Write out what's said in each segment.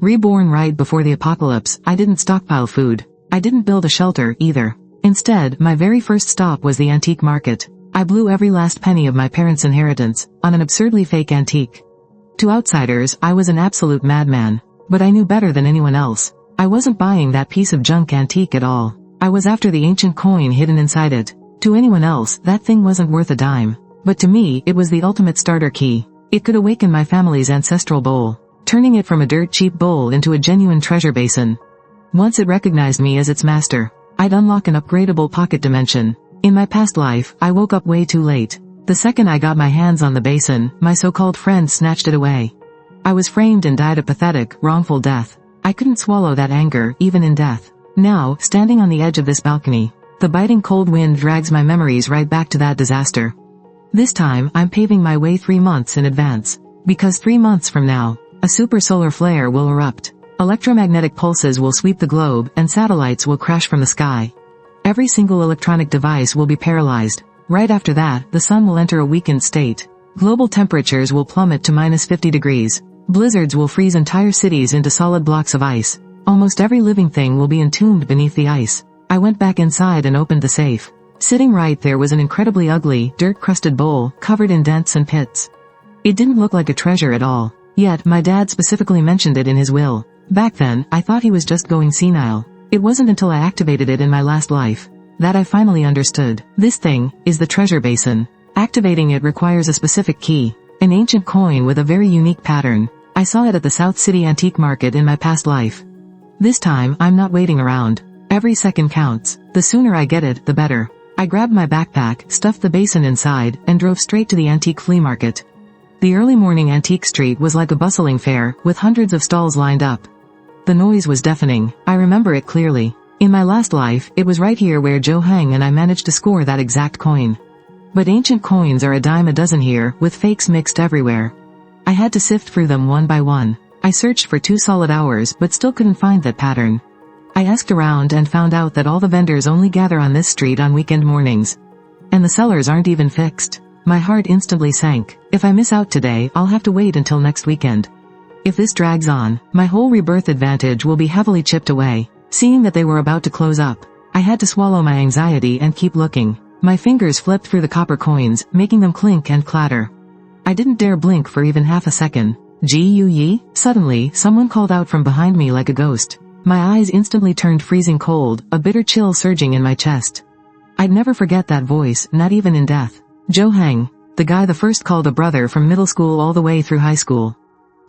Reborn right before the apocalypse, I didn't stockpile food. I didn't build a shelter, either. Instead, my very first stop was the antique market. I blew every last penny of my parents' inheritance on an absurdly fake antique. To outsiders, I was an absolute madman. But I knew better than anyone else. I wasn't buying that piece of junk antique at all. I was after the ancient coin hidden inside it. To anyone else, that thing wasn't worth a dime. But to me, it was the ultimate starter key. It could awaken my family's ancestral bowl, turning it from a dirt-cheap bowl into a genuine treasure basin. Once it recognized me as its master, I'd unlock an upgradable pocket dimension. In my past life, I woke up way too late. The second I got my hands on the basin, my so-called friend snatched it away. I was framed and died a pathetic, wrongful death. I couldn't swallow that anger, even in death. Now, standing on the edge of this balcony, the biting cold wind drags my memories right back to that disaster. This time, I'm paving my way 3 months in advance. Because 3 months from now, a super solar flare will erupt. Electromagnetic pulses will sweep the globe, and satellites will crash from the sky. Every single electronic device will be paralyzed. Right after that, the sun will enter a weakened state. Global temperatures will plummet to -50 degrees. Blizzards will freeze entire cities into solid blocks of ice. Almost every living thing will be entombed beneath the ice. I went back inside and opened the safe. Sitting right there was an incredibly ugly, dirt-crusted bowl, covered in dents and pits. It didn't look like a treasure at all. Yet, my dad specifically mentioned it in his will. Back then, I thought he was just going senile. It wasn't until I activated it in my last life that I finally understood. This thing is the treasure basin. Activating it requires a specific key, an ancient coin with a very unique pattern. I saw it at the South City Antique Market in my past life. This time, I'm not waiting around. Every second counts. The sooner I get it, the better. I grabbed my backpack, stuffed the basin inside, and drove straight to the antique flea market. The early morning antique street was like a bustling fair, with hundreds of stalls lined up. The noise was deafening. I remember it clearly. In my last life, it was right here where Joe Hang and I managed to score that exact coin. But ancient coins are a dime a dozen here, with fakes mixed everywhere. I had to sift through them one by one. I searched for 2 solid hours, but still couldn't find that pattern. I asked around and found out that all the vendors only gather on this street on weekend mornings. And the sellers aren't even fixed. My heart instantly sank. If I miss out today, I'll have to wait until next weekend. If this drags on, my whole rebirth advantage will be heavily chipped away. Seeing that they were about to close up, I had to swallow my anxiety and keep looking. My fingers flipped through the copper coins, making them clink and clatter. I didn't dare blink for even half a second. Yi? Suddenly, someone called out from behind me like a ghost. My eyes instantly turned freezing cold, a bitter chill surging in my chest. I'd never forget that voice, not even in death. Joe Hang, the guy the first called a brother from middle school all the way through high school.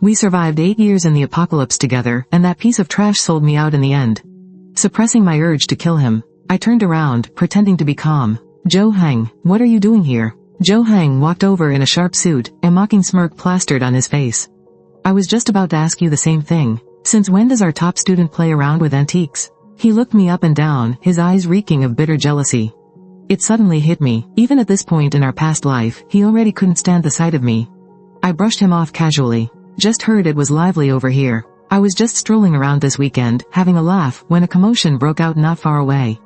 We survived 8 years in the apocalypse together, and that piece of trash sold me out in the end. Suppressing my urge to kill him, I turned around, pretending to be calm. Joe Hang, what are you doing here? Joe Hang walked over in a sharp suit, a mocking smirk plastered on his face. I was just about to ask you the same thing. Since when does our top student play around with antiques? He looked me up and down, his eyes reeking of bitter jealousy. It suddenly hit me. Even at this point in our past life, he already couldn't stand the sight of me. I brushed him off casually. Just heard it was lively over here. I was just strolling around this weekend, having a laugh, when a commotion broke out not far away.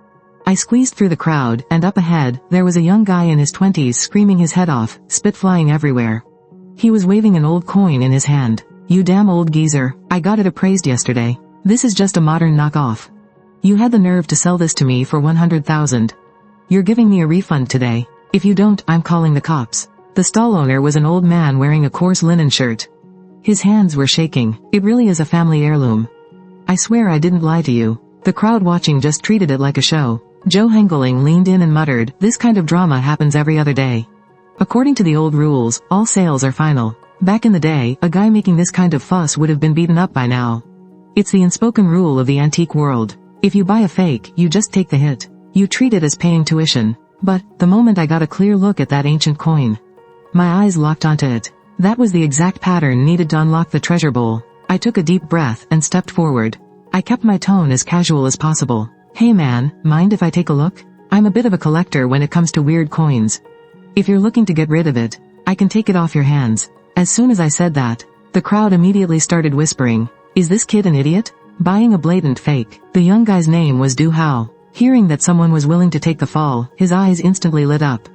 I squeezed through the crowd, and up ahead, there was a young guy in his 20s screaming his head off, spit flying everywhere. He was waving an old coin in his hand. You damn old geezer, I got it appraised yesterday. This is just a modern knockoff. You had the nerve to sell this to me for 100,000. You're giving me a refund today. If you don't, I'm calling the cops. The stall owner was an old man wearing a coarse linen shirt. His hands were shaking. It really is a family heirloom. I swear I didn't lie to you. The crowd watching just treated it like a show. Joe Hengeling leaned in and muttered, this kind of drama happens every other day. According to the old rules, all sales are final. Back in the day, a guy making this kind of fuss would have been beaten up by now. It's the unspoken rule of the antique world. If you buy a fake, you just take the hit. You treat it as paying tuition. But, the moment I got a clear look at that ancient coin, my eyes locked onto it. That was the exact pattern needed to unlock the treasure bowl. I took a deep breath and stepped forward. I kept my tone as casual as possible. Hey man, mind if I take a look? I'm a bit of a collector when it comes to weird coins. If you're looking to get rid of it, I can take it off your hands. As soon as I said that, the crowd immediately started whispering, is this kid an idiot? Buying a blatant fake. The young guy's name was Du Hao. Hearing that someone was willing to take the fall, his eyes instantly lit up.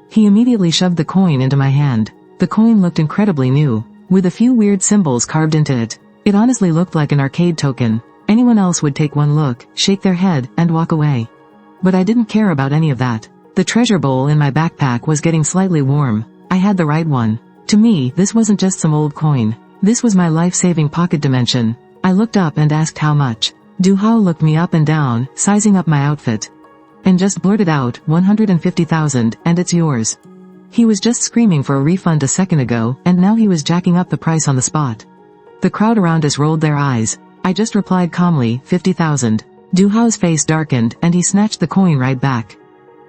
He immediately shoved the coin into my hand. The coin looked incredibly new, with a few weird symbols carved into it. It honestly looked like an arcade token. Anyone else would take one look, shake their head, and walk away. But I didn't care about any of that. The treasure bowl in my backpack was getting slightly warm. I had the right one. To me, this wasn't just some old coin. This was my life-saving pocket dimension. I looked up and asked how much. Du Hao looked me up and down, sizing up my outfit. And just blurted out, 150,000, and it's yours. He was just screaming for a refund a second ago, and now he was jacking up the price on the spot. The crowd around us rolled their eyes. I just replied calmly, 50,000. Du Hao's face darkened, and he snatched the coin right back.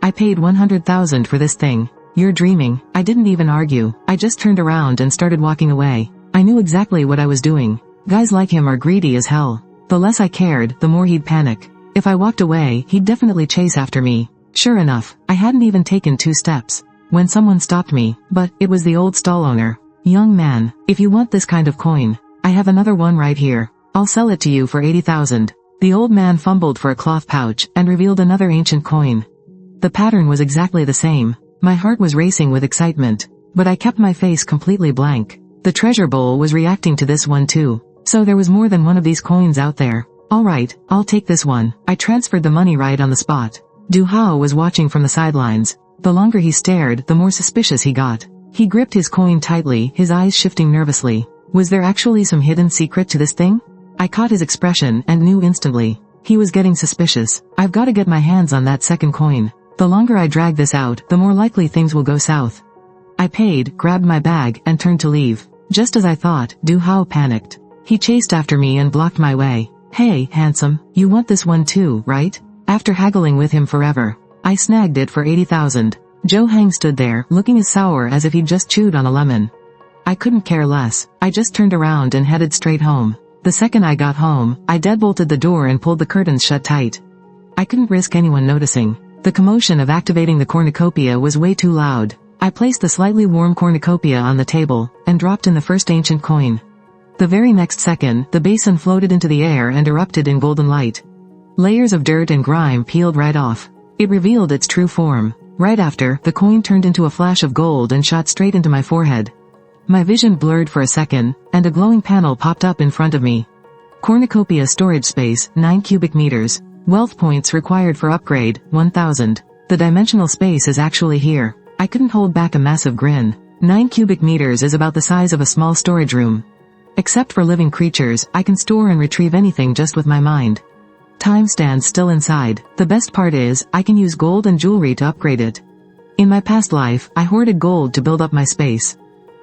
I paid 100,000 for this thing. You're dreaming. I didn't even argue. I just turned around and started walking away. I knew exactly what I was doing. Guys like him are greedy as hell. The less I cared, the more he'd panic. If I walked away, he'd definitely chase after me. Sure enough, I hadn't even taken 2 steps when someone stopped me, but it was the old stall owner. Young man, if you want this kind of coin, I have another one right here. I'll sell it to you for 80,000. The old man fumbled for a cloth pouch and revealed another ancient coin. The pattern was exactly the same. My heart was racing with excitement, but I kept my face completely blank. The treasure bowl was reacting to this one too. So there was more than one of these coins out there. Alright, I'll take this one. I transferred the money right on the spot. Du Hao was watching from the sidelines. The longer he stared, the more suspicious he got. He gripped his coin tightly, his eyes shifting nervously. Was there actually some hidden secret to this thing? I caught his expression and knew instantly. He was getting suspicious. I've got to get my hands on that second coin. The longer I drag this out, the more likely things will go south. I paid, grabbed my bag, and turned to leave. Just as I thought, Du Hao panicked. He chased after me and blocked my way. Hey, handsome, you want this one too, right? After haggling with him forever, I snagged it for 80,000. Zhou Hang stood there, looking as sour as if he'd just chewed on a lemon. I couldn't care less. I just turned around and headed straight home. The second I got home, I deadbolted the door and pulled the curtains shut tight. I couldn't risk anyone noticing. The commotion of activating the cornucopia was way too loud. I placed the slightly warm cornucopia on the table, and dropped in the first ancient coin. The very next second, the basin floated into the air and erupted in golden light. Layers of dirt and grime peeled right off. It revealed its true form. Right after, the coin turned into a flash of gold and shot straight into my forehead. My vision blurred for a second, and a glowing panel popped up in front of me. Cornucopia storage space, 9 cubic meters. Wealth points required for upgrade, 1,000. The dimensional space is actually here. I couldn't hold back a massive grin. 9 cubic meters is about the size of a small storage room. Except for living creatures, I can store and retrieve anything just with my mind. Time stands still inside. The best part is, I can use gold and jewelry to upgrade it. In my past life, I hoarded gold to build up my space.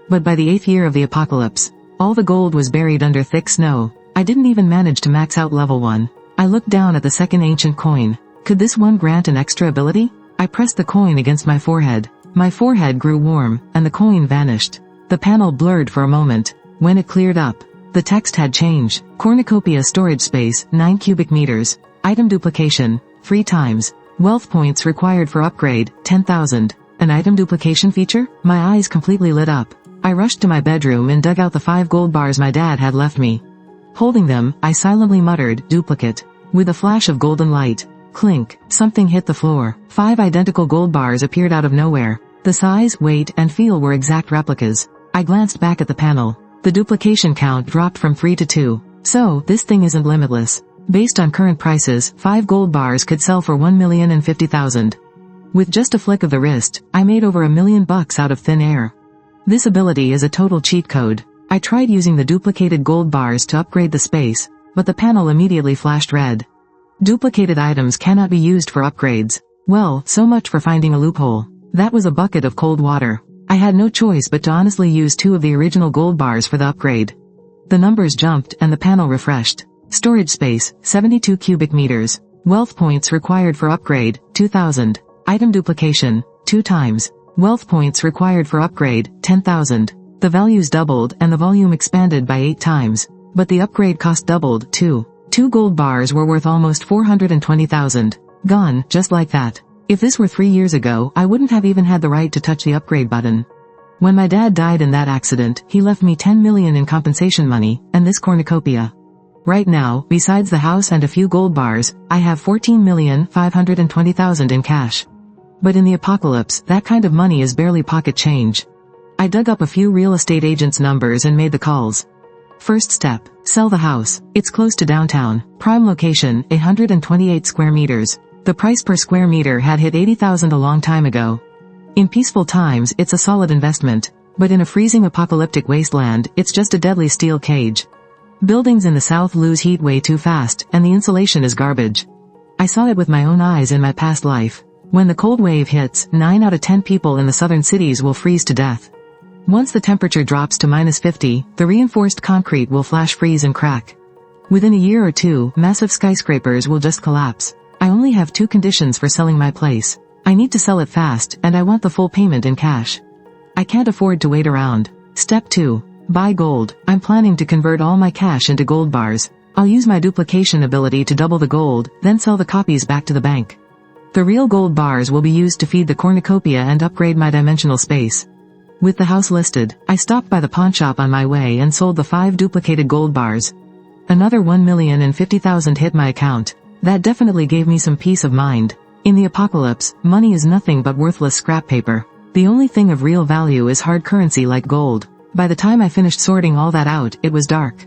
But by the 8th year of the apocalypse, all the gold was buried under thick snow. I didn't even manage to max out level 1. I looked down at the second ancient coin. Could this one grant an extra ability? I pressed the coin against my forehead. My forehead grew warm, and the coin vanished. The panel blurred for a moment. When it cleared up, the text had changed. Cornucopia storage space, 9 cubic meters. Item duplication, 3 times. Wealth points required for upgrade, 10,000. An item duplication feature? My eyes completely lit up. I rushed to my bedroom and dug out the 5 gold bars my dad had left me. Holding them, I silently muttered, duplicate. With a flash of golden light. Clink, something hit the floor. 5 identical gold bars appeared out of nowhere. The size, weight, and feel were exact replicas. I glanced back at the panel. The duplication count dropped from 3 to 2. So, this thing isn't limitless. Based on current prices, 5 gold bars could sell for 1,050,000. With just a flick of the wrist, I made over $1 million out of thin air. This ability is a total cheat code. I tried using the duplicated gold bars to upgrade the space, but the panel immediately flashed red. Duplicated items cannot be used for upgrades. Well, so much for finding a loophole. That was a bucket of cold water. I had no choice but to honestly use 2 of the original gold bars for the upgrade. The numbers jumped and the panel refreshed. Storage space, 72 cubic meters. Wealth points required for upgrade, 2,000. Item duplication, 2 times. Wealth points required for upgrade, 10,000. The values doubled and the volume expanded by 8 times. But the upgrade cost doubled, too. 2 gold bars were worth almost 420,000. Gone, just like that. If this were 3 years ago, I wouldn't have even had the right to touch the upgrade button. When my dad died in that accident, he left me 10 million in compensation money, and this cornucopia. Right now, besides the house and a few gold bars, I have 14,520,000 in cash. But in the apocalypse, that kind of money is barely pocket change. I dug up a few real estate agents' numbers and made the calls. First step, Sell the house. It's close to downtown. Prime location, 128 square meters. The price per square meter had hit 80,000 a long time ago. In peaceful times, it's a solid investment. But in a freezing apocalyptic wasteland, it's just a deadly steel cage. Buildings in the south lose heat way too fast, and the insulation is garbage. I saw it with my own eyes in my past life. When the cold wave hits, 9 out of 10 people in the southern cities will freeze to death. Once the temperature drops to -50, the reinforced concrete will flash freeze and crack. Within a year or two, massive skyscrapers will just collapse. I only have 2 conditions for selling my place. I need to sell it fast, and I want the full payment in cash. I can't afford to wait around. Step 2. Buy gold. I'm planning to convert all my cash into gold bars. I'll use my duplication ability to double the gold, then sell the copies back to the bank. The real gold bars will be used to feed the cornucopia and upgrade my dimensional space. With the house listed, I stopped by the pawnshop on my way and sold the 5 duplicated gold bars. Another 1,050,000 hit my account. That definitely gave me some peace of mind. In the apocalypse, money is nothing but worthless scrap paper. The only thing of real value is hard currency like gold. By the time I finished sorting all that out, it was dark.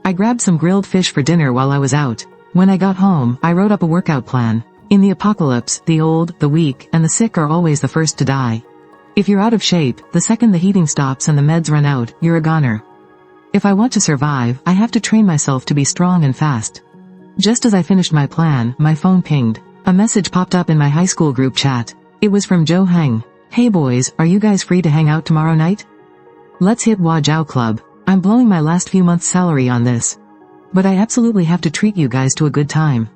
I grabbed some grilled fish for dinner while I was out. When I got home, I wrote up a workout plan. In the apocalypse, the old, the weak, and the sick are always the first to die. If you're out of shape, the second the heating stops and the meds run out, you're a goner. If I want to survive, I have to train myself to be strong and fast. Just as I finished my plan, my phone pinged. A message popped up in my high school group chat. It was from Joe Heng. Hey boys, are you guys free to hang out tomorrow night? Let's hit Wajao Club. I'm blowing my last few months' salary on this. But I absolutely have to treat you guys to a good time.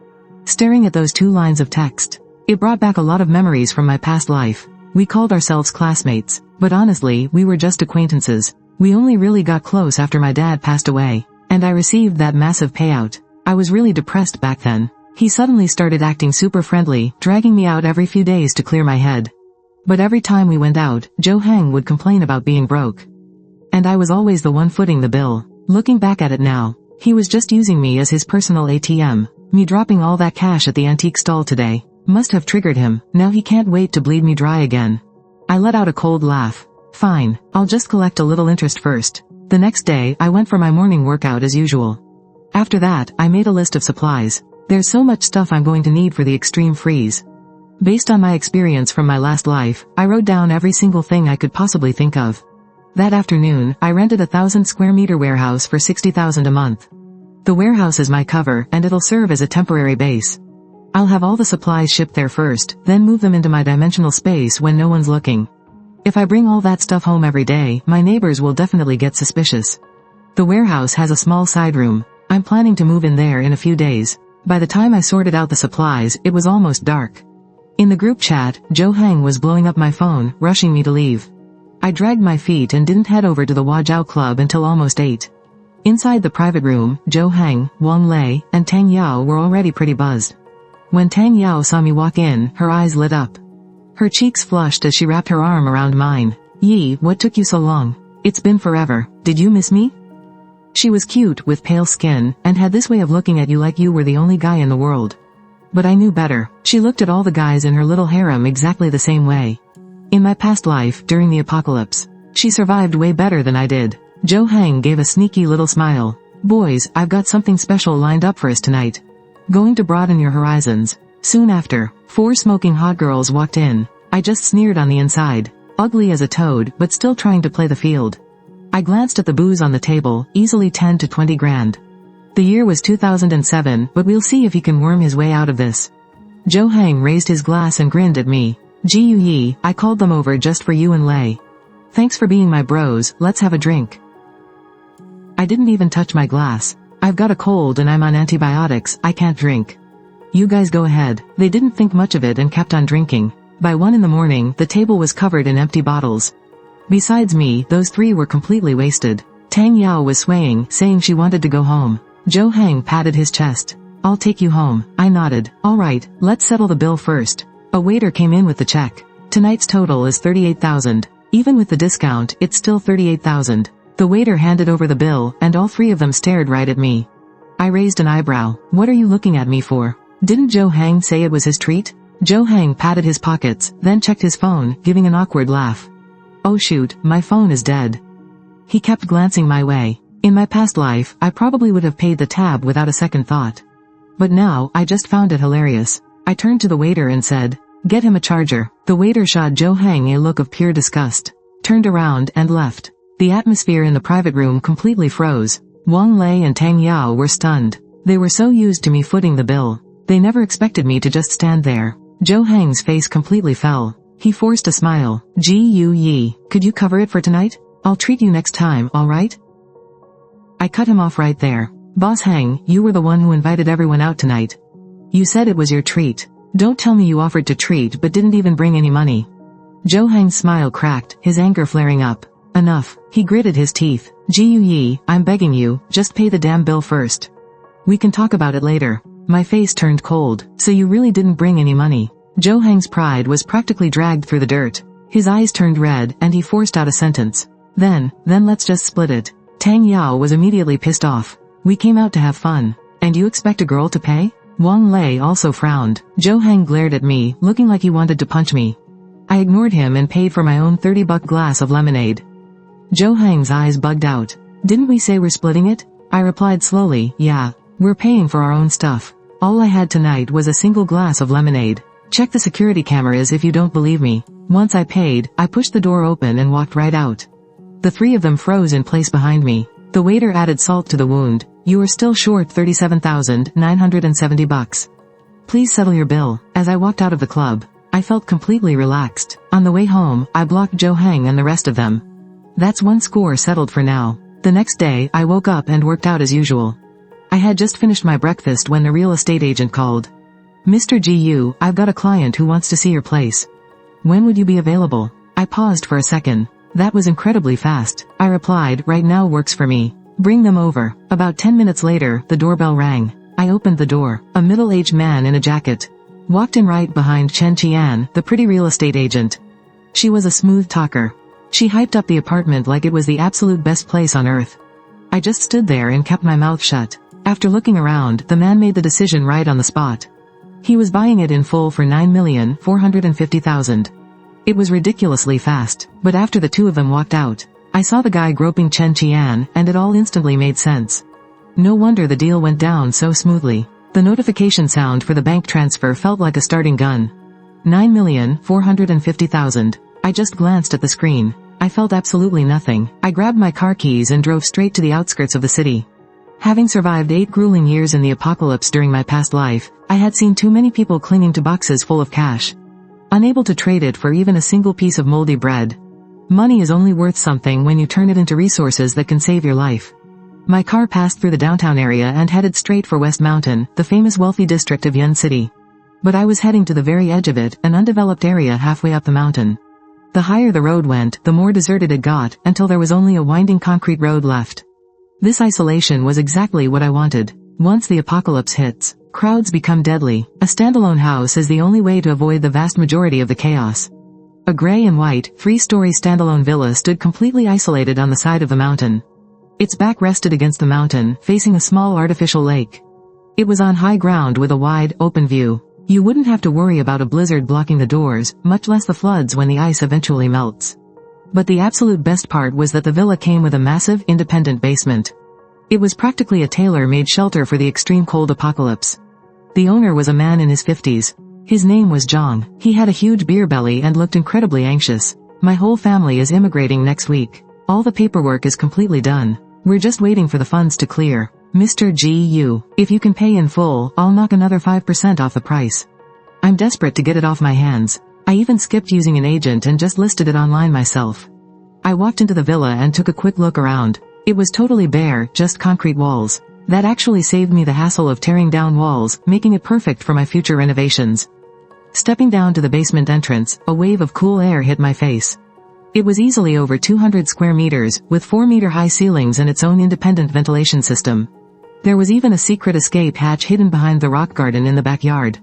Staring at those 2 lines of text, it brought back a lot of memories from my past life. We called ourselves classmates, but honestly, we were just acquaintances. We only really got close after my dad passed away, and I received that massive payout. I was really depressed back then. He suddenly started acting super friendly, dragging me out every few days to clear my head. But every time we went out, Joe Heng would complain about being broke. And I was always the one footing the bill. Looking back at it now, he was just using me as his personal ATM. Me dropping all that cash at the antique stall today must have triggered him. Now he can't wait to bleed me dry again. I let out a cold laugh. Fine, I'll just collect a little interest first. The next day, I went for my morning workout as usual. After that, I made a list of supplies. There's so much stuff I'm going to need for the extreme freeze. Based on my experience from my last life, I wrote down every single thing I could possibly think of. That afternoon, I rented a 1,000 square meter warehouse for 60,000 a month. The warehouse is my cover, and it'll serve as a temporary base. I'll have all the supplies shipped there first, then move them into my dimensional space when no one's looking. If I bring all that stuff home every day, my neighbors will definitely get suspicious. The warehouse has a small side room. I'm planning to move in there in a few days. By the time I sorted out the supplies, it was almost dark. In the group chat, Joe Heng was blowing up my phone, rushing me to leave. I dragged my feet and didn't head over to the Wajao Club until almost 8. Inside the private room, Joe Heng, Wang Lei, and Tang Yao were already pretty buzzed. When Tang Yao saw me walk in, her eyes lit up. Her cheeks flushed as she wrapped her arm around mine. Yi, what took you so long? It's been forever. Did you miss me? She was cute, with pale skin, and had this way of looking at you like you were the only guy in the world. But I knew better. She looked at all the guys in her little harem exactly the same way. In my past life, during the apocalypse, she survived way better than I did. Joe Heng gave a sneaky little smile. Boys, I've got something special lined up for us tonight. Going to broaden your horizons. Soon after, 4 smoking hot girls walked in. I just sneered on the inside. Ugly as a toad, but still trying to play the field. I glanced at the booze on the table, easily 10 to 20 grand. The year was 2007, but we'll see if he can worm his way out of this. Joe Heng raised his glass and grinned at me. Jiu Yi, I called them over just for you and Lei. Thanks for being my bros, let's have a drink. I didn't even touch my glass. I've got a cold and I'm on antibiotics, I can't drink. You guys go ahead. They didn't think much of it and kept on drinking. By 1 in the morning, the table was covered in empty bottles. Besides me, those 3 were completely wasted. Tang Yao was swaying, saying she wanted to go home. Joe Heng patted his chest. I'll take you home. I nodded. Alright, let's settle the bill first. A waiter came in with the check. Tonight's total is 38,000. Even with the discount, it's still 38,000. The waiter handed over the bill, and all 3 of them stared right at me. I raised an eyebrow. What are you looking at me for? Didn't Joe Heng say it was his treat? Joe Heng patted his pockets, then checked his phone, giving an awkward laugh. Oh shoot, my phone is dead. He kept glancing my way. In my past life, I probably would have paid the tab without a second thought. But now, I just found it hilarious. I turned to the waiter and said, "Get him a charger." The waiter shot Zhou Heng a look of pure disgust, turned around and left. The atmosphere in the private room completely froze. Wang Lei and Tang Yao were stunned. They were so used to me footing the bill. They never expected me to just stand there. Zhou Heng's face completely fell. He forced a smile. "Ji Yu Yi, could you cover it for tonight? I'll treat you next time, alright?" I cut him off right there. "Boss Heng, you were the one who invited everyone out tonight. You said it was your treat. Don't tell me you offered to treat but didn't even bring any money." Zhou Heng's smile cracked, his anger flaring up. "Enough." He gritted his teeth. "Ji Yu Yi, I'm begging you, just pay the damn bill first. We can talk about it later." My face turned cold. "So you really didn't bring any money?" Zhou Heng's pride was practically dragged through the dirt. His eyes turned red and he forced out a sentence. Then let's just split it." Tang Yao was immediately pissed off. "We came out to have fun. And you expect a girl to pay?" Wang Lei also frowned. Zhou Heng glared at me, looking like he wanted to punch me. I ignored him and paid for my own $30 glass of lemonade. Zhou Heng's eyes bugged out. "Didn't we say we're splitting it?" I replied slowly, "Yeah. We're paying for our own stuff. All I had tonight was a single glass of lemonade. Check the security cameras if you don't believe me." Once I paid, I pushed the door open and walked right out. The three of them froze in place behind me. The waiter added salt to the wound. "You are still short $37,970. Please settle your bill." As I walked out of the club, I felt completely relaxed. On the way home, I blocked Zhou Heng and the rest of them. That's one score settled for now. The next day, I woke up and worked out as usual. I had just finished my breakfast when the real estate agent called. "Mr. Gu, I've got a client who wants to see your place. When would you be available?" I paused for a second. "That was incredibly fast." I replied, "Right now works for me. Bring them over." About 10 minutes later, the doorbell rang. I opened the door. A middle-aged man in a jacket walked in right behind Chen Qian, the pretty real estate agent. She was a smooth talker. She hyped up the apartment like it was the absolute best place on earth. I just stood there and kept my mouth shut. After looking around, the man made the decision right on the spot. He was buying it in full for $9,450,000. It was ridiculously fast, but after the two of them walked out, I saw the guy groping Chen Qian, and it all instantly made sense. No wonder the deal went down so smoothly. The notification sound for the bank transfer felt like a starting gun. $9,450,000. I just glanced at the screen. I felt absolutely nothing. I grabbed my car keys and drove straight to the outskirts of the city. Having survived 8 grueling years in the apocalypse during my past life, I had seen too many people clinging to boxes full of cash, unable to trade it for even a single piece of moldy bread. Money is only worth something when you turn it into resources that can save your life. My car passed through the downtown area and headed straight for West Mountain, the famous wealthy district of Yun City. But I was heading to the very edge of it, an undeveloped area halfway up the mountain. The higher the road went, the more deserted it got, until there was only a winding concrete road left. This isolation was exactly what I wanted. Once the apocalypse hits, crowds become deadly. A standalone house is the only way to avoid the vast majority of the chaos. A gray and white, 3-story standalone villa stood completely isolated on the side of the mountain. Its back rested against the mountain, facing a small artificial lake. It was on high ground with a wide, open view. You wouldn't have to worry about a blizzard blocking the doors, much less the floods when the ice eventually melts. But the absolute best part was that the villa came with a massive, independent basement. It was practically a tailor-made shelter for the extreme cold apocalypse. The owner was a man in his 50s. His name was Zhang. He had a huge beer belly and looked incredibly anxious. "My whole family is immigrating next week. All the paperwork is completely done. We're just waiting for the funds to clear. Mr. Gu, if you can pay in full, I'll knock another 5% off the price. I'm desperate to get it off my hands. I even skipped using an agent and just listed it online myself." I walked into the villa and took a quick look around. It was totally bare, just concrete walls. That actually saved me the hassle of tearing down walls, making it perfect for my future renovations. Stepping down to the basement entrance, a wave of cool air hit my face. It was easily over 200 square meters, with 4-meter-high ceilings and its own independent ventilation system. There was even a secret escape hatch hidden behind the rock garden in the backyard.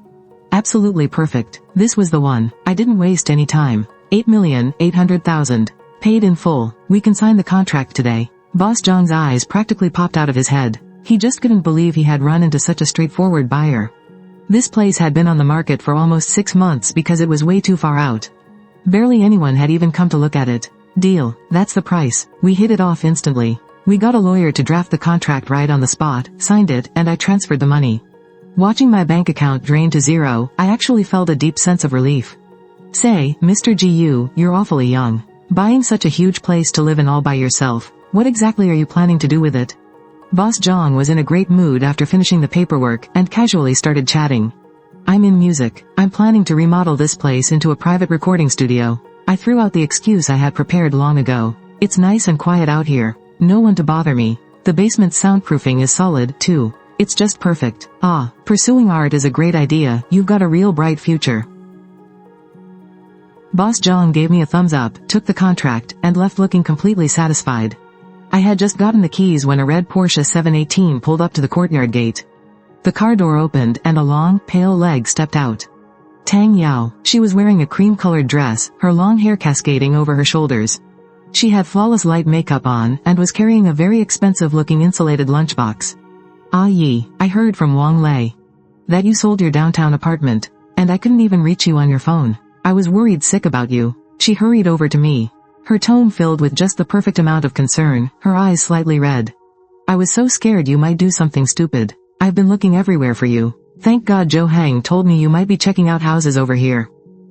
Absolutely perfect. This was the one. I didn't waste any time. $8,800,000. Paid in full. We can sign the contract today. Boss Zhang's eyes practically popped out of his head. He just couldn't believe he had run into such a straightforward buyer. This place had been on the market for almost 6 months because it was way too far out. Barely anyone had even come to look at it. Deal. That's the price. We hit it off instantly. We got a lawyer to draft the contract right on the spot, signed it, and I transferred the money. Watching my bank account drain to zero, I actually felt a deep sense of relief. Say, Mr. GU, you're awfully young. Buying such a huge place to live in all by yourself, what exactly are you planning to do with it? Boss Zhang was in a great mood after finishing the paperwork and casually started chatting. I'm in music. I'm planning to remodel this place into a private recording studio. I threw out the excuse I had prepared long ago. It's nice and quiet out here. No one to bother me. The basement's soundproofing is solid, too. It's just perfect. Pursuing art is a great idea. You've got a real bright future. Boss Zhang gave me a thumbs up, took the contract, and left looking completely satisfied. I had just gotten the keys when a red Porsche 718 pulled up to the courtyard gate. The car door opened and a long, pale leg stepped out. Tang Yao. She was wearing a cream-colored dress, her long hair cascading over her shoulders. She had flawless light makeup on and was carrying a very expensive-looking insulated lunchbox. Ah Yi, I heard from Wang Lei that you sold your downtown apartment, and I couldn't even reach you on your phone. I was worried sick about you. She hurried over to me. Her tone filled with just the perfect amount of concern, her eyes slightly red. I was so scared you might do something stupid. I've been looking everywhere for you. Thank God Zhou Hang told me you might be checking out houses over here.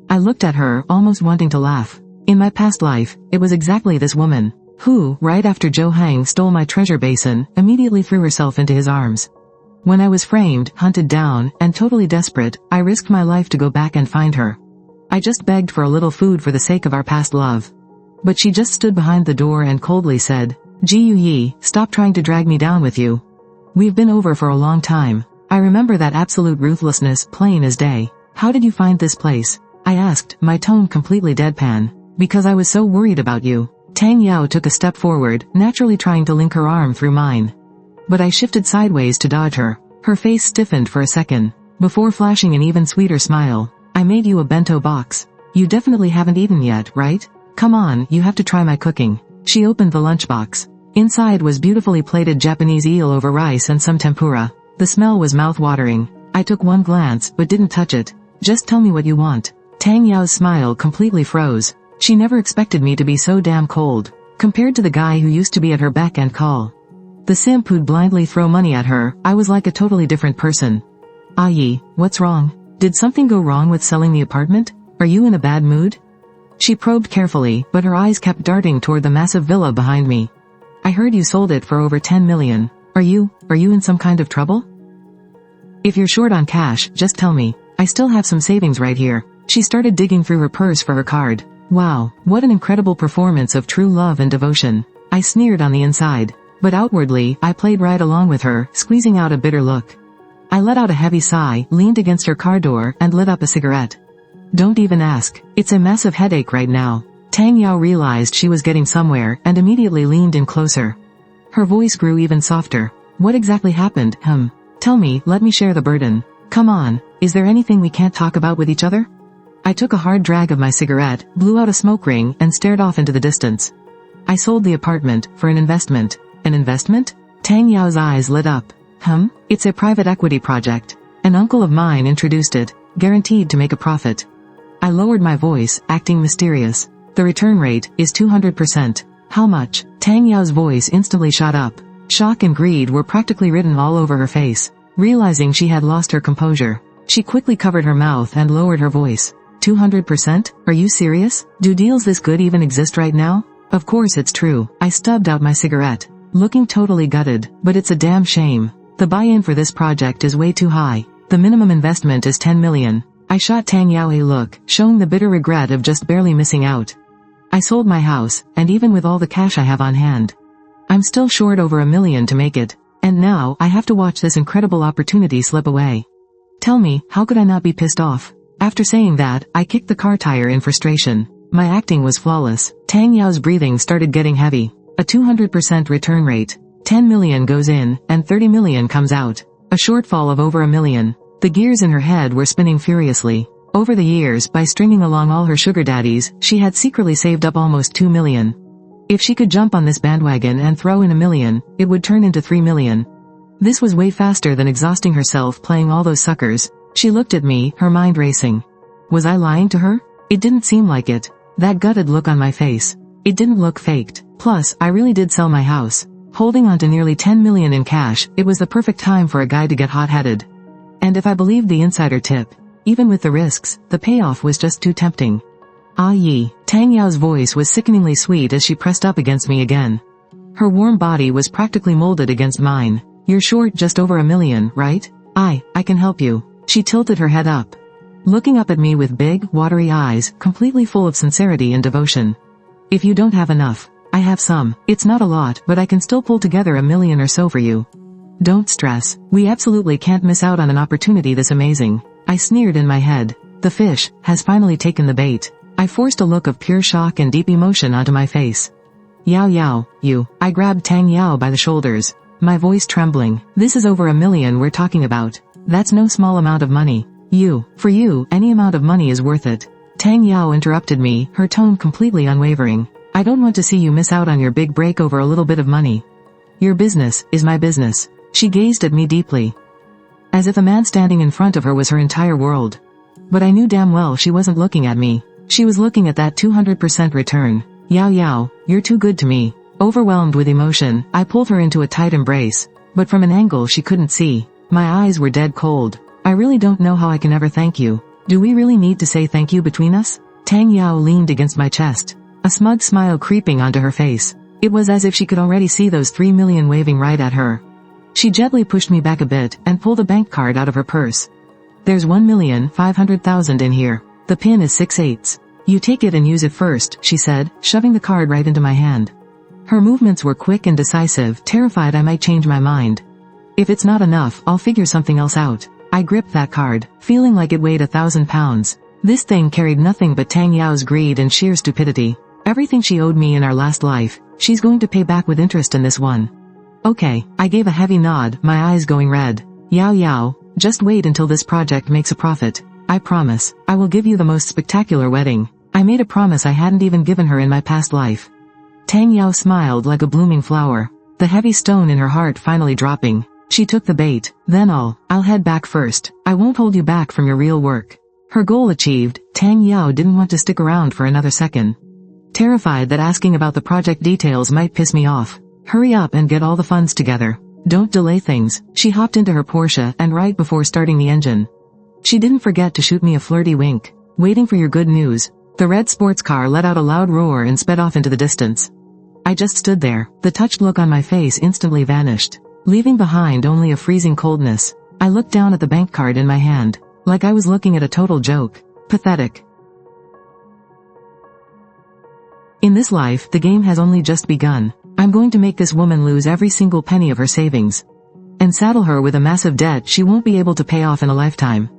I looked at her, almost wanting to laugh. In my past life, it was exactly this woman, who, right after Zhou Hang stole my treasure basin, immediately threw herself into his arms. When I was framed, hunted down, and totally desperate, I risked my life to go back and find her. I just begged for a little food for the sake of our past love. But she just stood behind the door and coldly said, Gu Yi, stop trying to drag me down with you. We've been over for a long time. I remember that absolute ruthlessness, plain as day. How did you find this place? I asked, my tone completely deadpan. Because I was so worried about you. Tang Yao took a step forward, naturally trying to link her arm through mine. But I shifted sideways to dodge her. Her face stiffened for a second, before flashing an even sweeter smile. I made you a bento box. You definitely haven't eaten yet, right? Come on, you have to try my cooking. She opened the lunchbox. Inside was beautifully plated Japanese eel over rice and some tempura. The smell was mouth-watering. I took one glance, but didn't touch it. Just tell me what you want. Tang Yao's smile completely froze. She never expected me to be so damn cold, compared to the guy who used to be at her beck and call. The simp who'd blindly throw money at her, I was like a totally different person. Ah Yi, what's wrong? Did something go wrong with selling the apartment? Are you in a bad mood? She probed carefully, but her eyes kept darting toward the massive villa behind me. I heard you sold it for over 10 million. Are you in some kind of trouble? If you're short on cash, just tell me. I still have some savings right here. She started digging through her purse for her card. Wow, what an incredible performance of true love and devotion. I sneered on the inside. But outwardly, I played right along with her, squeezing out a bitter look. I let out a heavy sigh, leaned against her car door, and lit up a cigarette. Don't even ask. It's a massive headache right now. Tang Yao realized she was getting somewhere, and immediately leaned in closer. Her voice grew even softer. What exactly happened, Tell me, let me share the burden. Come on, is there anything we can't talk about with each other? I took a hard drag of my cigarette, blew out a smoke ring, and stared off into the distance. I sold the apartment, for an investment. An investment? Tang Yao's eyes lit up. It's a private equity project. An uncle of mine introduced it, guaranteed to make a profit. I lowered my voice, acting mysterious. The return rate is 200%. How much? Tang Yao's voice instantly shot up. Shock and greed were practically written all over her face. Realizing she had lost her composure, she quickly covered her mouth and lowered her voice. 200%? Are you serious? Do deals this good even exist right now? Of course it's true. I stubbed out my cigarette, looking totally gutted, but it's a damn shame. The buy-in for this project is way too high. The minimum investment is 10 million. I shot Tang Yao a look, showing the bitter regret of just barely missing out. I sold my house, and even with all the cash I have on hand, I'm still short over $1 million to make it. And now, I have to watch this incredible opportunity slip away. Tell me, how could I not be pissed off? After saying that, I kicked the car tire in frustration. My acting was flawless. Tang Yao's breathing started getting heavy. A 200% return rate. 10 million goes in, and 30 million comes out. A shortfall of over $1 million. The gears in her head were spinning furiously. Over the years, by stringing along all her sugar daddies, she had secretly saved up almost 2 million. If she could jump on this bandwagon and throw in $1 million, it would turn into 3 million. This was way faster than exhausting herself playing all those suckers. She looked at me, her mind racing. Was I lying to her? It didn't seem like it. That gutted look on my face. It didn't look faked. Plus, I really did sell my house. Holding on to nearly 10 million in cash, it was the perfect time for a guy to get hot-headed. And if I believed the insider tip, even with the risks, the payoff was just too tempting. Ah yi, Tang Yao's voice was sickeningly sweet as she pressed up against me again. Her warm body was practically molded against mine. You're short just over 1 million, right? I can help you. She tilted her head up, looking up at me with big, watery eyes, completely full of sincerity and devotion. If you don't have enough, I have some. It's not a lot, but I can still pull together 1 million or so for you. Don't stress. We absolutely can't miss out on an opportunity this amazing. I sneered in my head. The fish has finally taken the bait. I forced a look of pure shock and deep emotion onto my face. Yao Yao, you. I grabbed Tang Yao by the shoulders, my voice trembling. This is over 1 million we're talking about. That's no small amount of money. For you, any amount of money is worth it. Tang Yao interrupted me, her tone completely unwavering. I don't want to see you miss out on your big break over a little bit of money. Your business is my business. She gazed at me deeply, as if the man standing in front of her was her entire world. But I knew damn well she wasn't looking at me. She was looking at that 200% return. Yao Yao, you're too good to me. Overwhelmed with emotion, I pulled her into a tight embrace, but from an angle she couldn't see. My eyes were dead cold. I really don't know how I can ever thank you. Do we really need to say thank you between us? Tang Yao leaned against my chest, a smug smile creeping onto her face. It was as if she could already see those 3 million waving right at her. She gently pushed me back a bit and pulled a bank card out of her purse. There's 1,500,000 in here. The pin is 6/8. You take it and use it first, she said, shoving the card right into my hand. Her movements were quick and decisive, terrified I might change my mind. If it's not enough, I'll figure something else out. I gripped that card, feeling like it weighed 1,000 pounds. This thing carried nothing but Tang Yao's greed and sheer stupidity. Everything she owed me in our last life, she's going to pay back with interest in this one. Okay, I gave a heavy nod, my eyes going red. Yao Yao, just wait until this project makes a profit. I promise, I will give you the most spectacular wedding. I made a promise I hadn't even given her in my past life. Tang Yao smiled like a blooming flower, the heavy stone in her heart finally dropping. She took the bait. Then I'll head back first. I won't hold you back from your real work. Her goal achieved, Tang Yao didn't want to stick around for another second. Terrified that asking about the project details might piss me off. Hurry up and get all the funds together. Don't delay things. She hopped into her Porsche and right before starting the engine, she didn't forget to shoot me a flirty wink. Waiting for your good news. The red sports car let out a loud roar and sped off into the distance. I just stood there. The touched look on my face instantly vanished, leaving behind only a freezing coldness. I looked down at the bank card in my hand, like I was looking at a total joke. Pathetic. In this life, the game has only just begun. I'm going to make this woman lose every single penny of her savings, and saddle her with a massive debt she won't be able to pay off in a lifetime.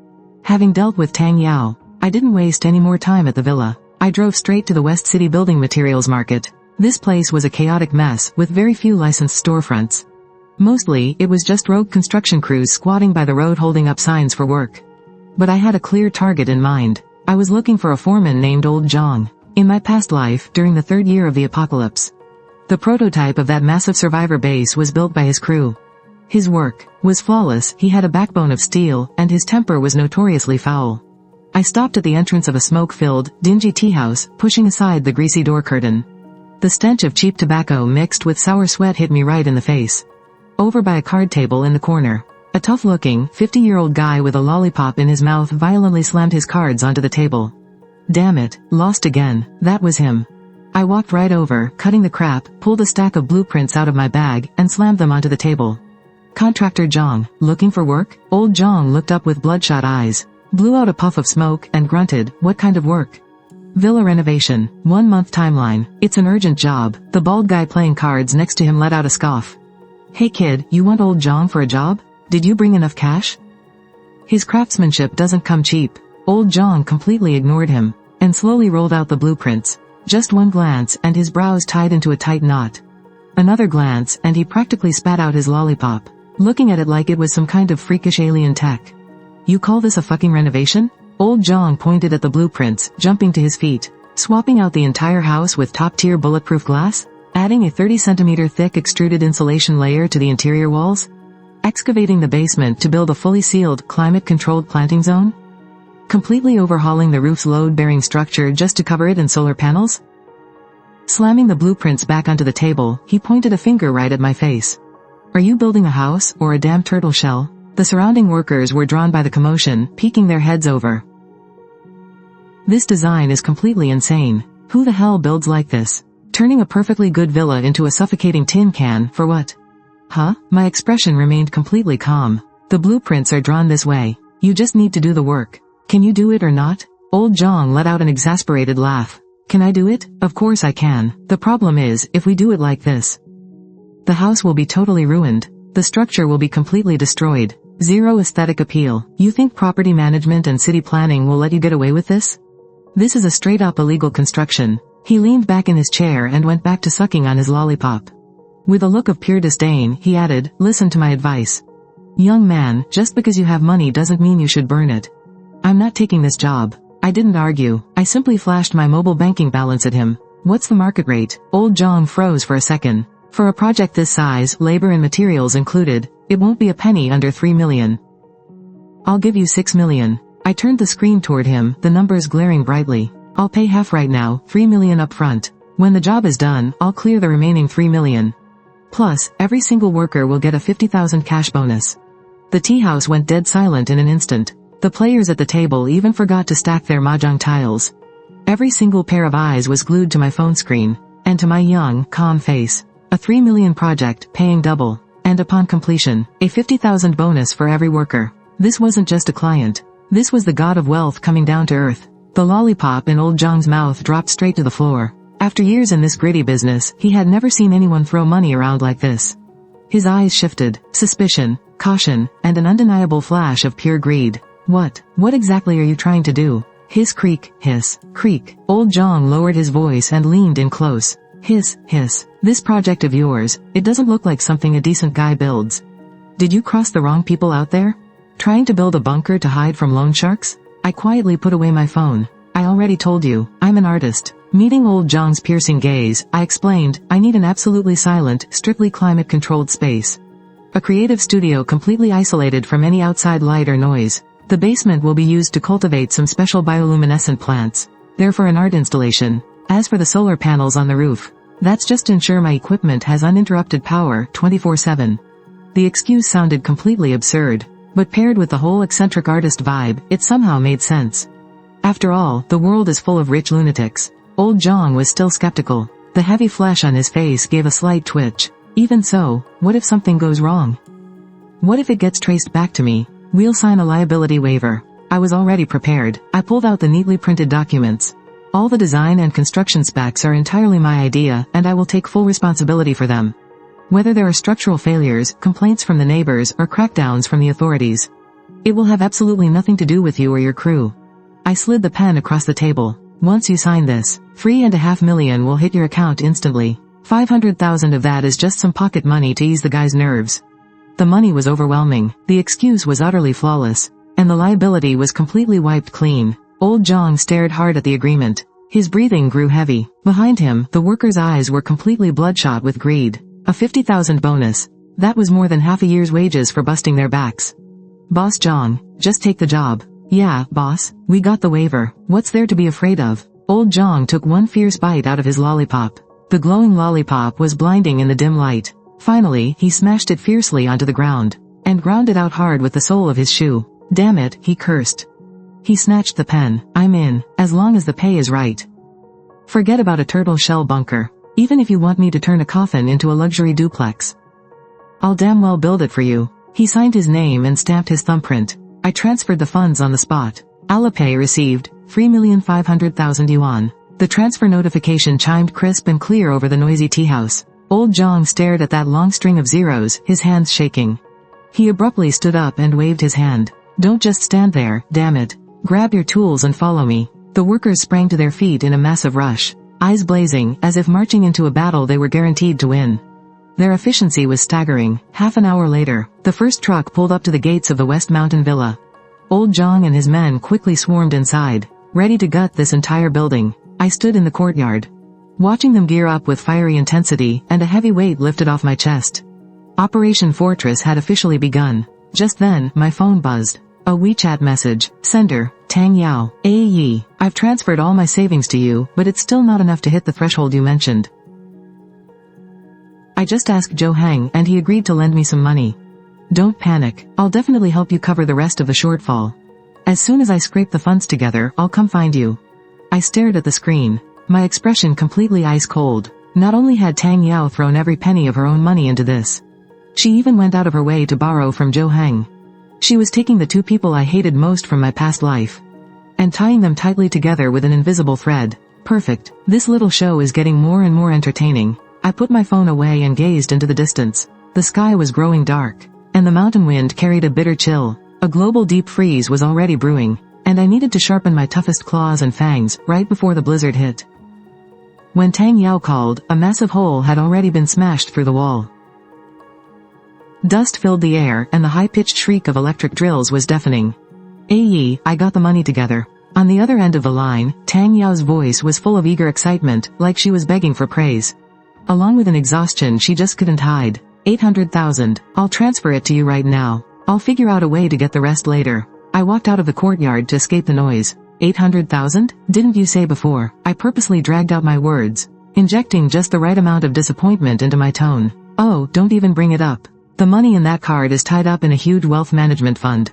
Having dealt with Tang Yao, I didn't waste any more time at the villa. I drove straight to the West City Building Materials Market. This place was a chaotic mess with very few licensed storefronts. Mostly, it was just rogue construction crews squatting by the road holding up signs for work. But I had a clear target in mind. I was looking for a foreman named Old Zhang. In my past life, during the 3rd year of the apocalypse, the prototype of that massive survivor base was built by his crew. His work was flawless, he had a backbone of steel, and his temper was notoriously foul. I stopped at the entrance of a smoke-filled, dingy tea house, pushing aside the greasy door curtain. The stench of cheap tobacco mixed with sour sweat hit me right in the face. Over by a card table in the corner, a tough-looking, 50-year-old guy with a lollipop in his mouth violently slammed his cards onto the table. Damn it, lost again. That was him. I walked right over, cutting the crap, pulled a stack of blueprints out of my bag, and slammed them onto the table. Contractor Zhang, looking for work? Old Zhang looked up with bloodshot eyes, blew out a puff of smoke, and grunted, what kind of work? Villa renovation, 1-month timeline. It's an urgent job. The bald guy playing cards next to him let out a scoff. Hey kid, you want Old Zhang for a job? Did you bring enough cash? His craftsmanship doesn't come cheap. Old Zhang completely ignored him, and slowly rolled out the blueprints. Just one glance, and his brows tied into a tight knot. Another glance, and he practically spat out his lollipop, looking at it like it was some kind of freakish alien tech. You call this a fucking renovation? Old Zhang pointed at the blueprints, jumping to his feet. Swapping out the entire house with top-tier bulletproof glass? Adding a 30-centimeter thick extruded insulation layer to the interior walls? Excavating the basement to build a fully sealed, climate-controlled planting zone? Completely overhauling the roof's load-bearing structure just to cover it in solar panels? Slamming the blueprints back onto the table, he pointed a finger right at my face. Are you building a house, or a damn turtle shell? The surrounding workers were drawn by the commotion, peeking their heads over. This design is completely insane. Who the hell builds like this? Turning a perfectly good villa into a suffocating tin can, for what? Huh? My expression remained completely calm. The blueprints are drawn this way. You just need to do the work. Can you do it or not? Old Zhang let out an exasperated laugh. Can I do it? Of course I can. The problem is, if we do it like this, the house will be totally ruined. The structure will be completely destroyed. Zero aesthetic appeal. You think property management and city planning will let you get away with this? This is a straight-up illegal construction. He leaned back in his chair and went back to sucking on his lollipop. With a look of pure disdain, he added, listen to my advice. Young man, just because you have money doesn't mean you should burn it. I'm not taking this job. I didn't argue. I simply flashed my mobile banking balance at him. What's the market rate? Old Zhang froze for a second. For a project this size, labor and materials included, it won't be a penny under 3 million. I'll give you 6 million. I turned the screen toward him, the numbers glaring brightly. I'll pay half right now, 3 million up front. When the job is done, I'll clear the remaining 3 million. Plus, every single worker will get a 50,000 cash bonus. The tea house went dead silent in an instant. The players at the table even forgot to stack their mahjong tiles. Every single pair of eyes was glued to my phone screen, and to my young, calm face. A 3 million project, paying double. And upon completion, a 50,000 bonus for every worker. This wasn't just a client. This was the god of wealth coming down to earth. The lollipop in old Zhang's mouth dropped straight to the floor. After years in this gritty business, he had never seen anyone throw money around like this. His eyes shifted, suspicion, caution, and an undeniable flash of pure greed. What exactly are you trying to do? Hiss creak, hiss, creak. Old Zhang lowered his voice and leaned in close. Hiss, hiss. This project of yours, it doesn't look like something a decent guy builds. Did you cross the wrong people out there? Trying to build a bunker to hide from loan sharks? I quietly put away my phone. I already told you, I'm an artist. Meeting old Zhang's piercing gaze, I explained, I need an absolutely silent, strictly climate-controlled space. A creative studio completely isolated from any outside light or noise. The basement will be used to cultivate some special bioluminescent plants. They're for an art installation. As for the solar panels on the roof, that's just to ensure my equipment has uninterrupted power 24/7. The excuse sounded completely absurd, but paired with the whole eccentric artist vibe, it somehow made sense. After all, the world is full of rich lunatics. Old Zhang was still skeptical. The heavy flesh on his face gave a slight twitch. Even so, what if something goes wrong? What if it gets traced back to me? We'll sign a liability waiver. I was already prepared. I pulled out the neatly printed documents. All the design and construction specs are entirely my idea, and I will take full responsibility for them. Whether there are structural failures, complaints from the neighbors, or crackdowns from the authorities, it will have absolutely nothing to do with you or your crew. I slid the pen across the table. Once you sign this, 3.5 million will hit your account instantly. 500,000 of that is just some pocket money to ease the guy's nerves. The money was overwhelming, the excuse was utterly flawless, and the liability was completely wiped clean. Old Zhang stared hard at the agreement. His breathing grew heavy. Behind him, the workers' eyes were completely bloodshot with greed. A 50,000 bonus. That was more than half a year's wages for busting their backs. Boss Zhang, just take the job. Yeah, boss, we got the waiver. What's there to be afraid of? Old Zhang took one fierce bite out of his lollipop. The glowing lollipop was blinding in the dim light. Finally, he smashed it fiercely onto the ground, and ground it out hard with the sole of his shoe. Damn it, he cursed. He snatched the pen. I'm in, as long as the pay is right. Forget about a turtle shell bunker. Even if you want me to turn a coffin into a luxury duplex, I'll damn well build it for you. He signed his name and stamped his thumbprint. I transferred the funds on the spot. Alipay received 3,500,000 yuan. The transfer notification chimed crisp and clear over the noisy tea house. Old Zhang stared at that long string of zeros, his hands shaking. He abruptly stood up and waved his hand. Don't just stand there, damn it. Grab your tools and follow me. The workers sprang to their feet in a massive rush, eyes blazing, as if marching into a battle they were guaranteed to win. Their efficiency was staggering. Half an hour later, the first truck pulled up to the gates of the West Mountain Villa. Old Zhang and his men quickly swarmed inside, ready to gut this entire building. I stood in the courtyard, watching them gear up with fiery intensity, and a heavy weight lifted off my chest. Operation Fortress had officially begun. Just then, my phone buzzed. A WeChat message. Sender, Tang Yao. AE, I've transferred all my savings to you, but it's still not enough to hit the threshold you mentioned. I just asked Joe Hang and he agreed to lend me some money. Don't panic, I'll definitely help you cover the rest of the shortfall. As soon as I scrape the funds together, I'll come find you. I stared at the screen, my expression completely ice cold. Not only had Tang Yao thrown every penny of her own money into this, she even went out of her way to borrow from Joe Hang. She was taking the two people I hated most from my past life and tying them tightly together with an invisible thread. Perfect. This little show is getting more and more entertaining. I put my phone away and gazed into the distance. The sky was growing dark, and the mountain wind carried a bitter chill. A global deep freeze was already brewing, and I needed to sharpen my toughest claws and fangs right before the blizzard hit. When Tang Yao called, a massive hole had already been smashed through the wall. Dust filled the air, and the high-pitched shriek of electric drills was deafening. "AE, I got the money together." On the other end of the line, Tang Yao's voice was full of eager excitement, like she was begging for praise, along with an exhaustion she just couldn't hide. 800,000. I'll transfer it to you right now. I'll figure out a way to get the rest later. I walked out of the courtyard to escape the noise. 800,000? Didn't you say before? I purposely dragged out my words, injecting just the right amount of disappointment into my tone. Oh, don't even bring it up. The money in that card is tied up in a huge wealth management fund.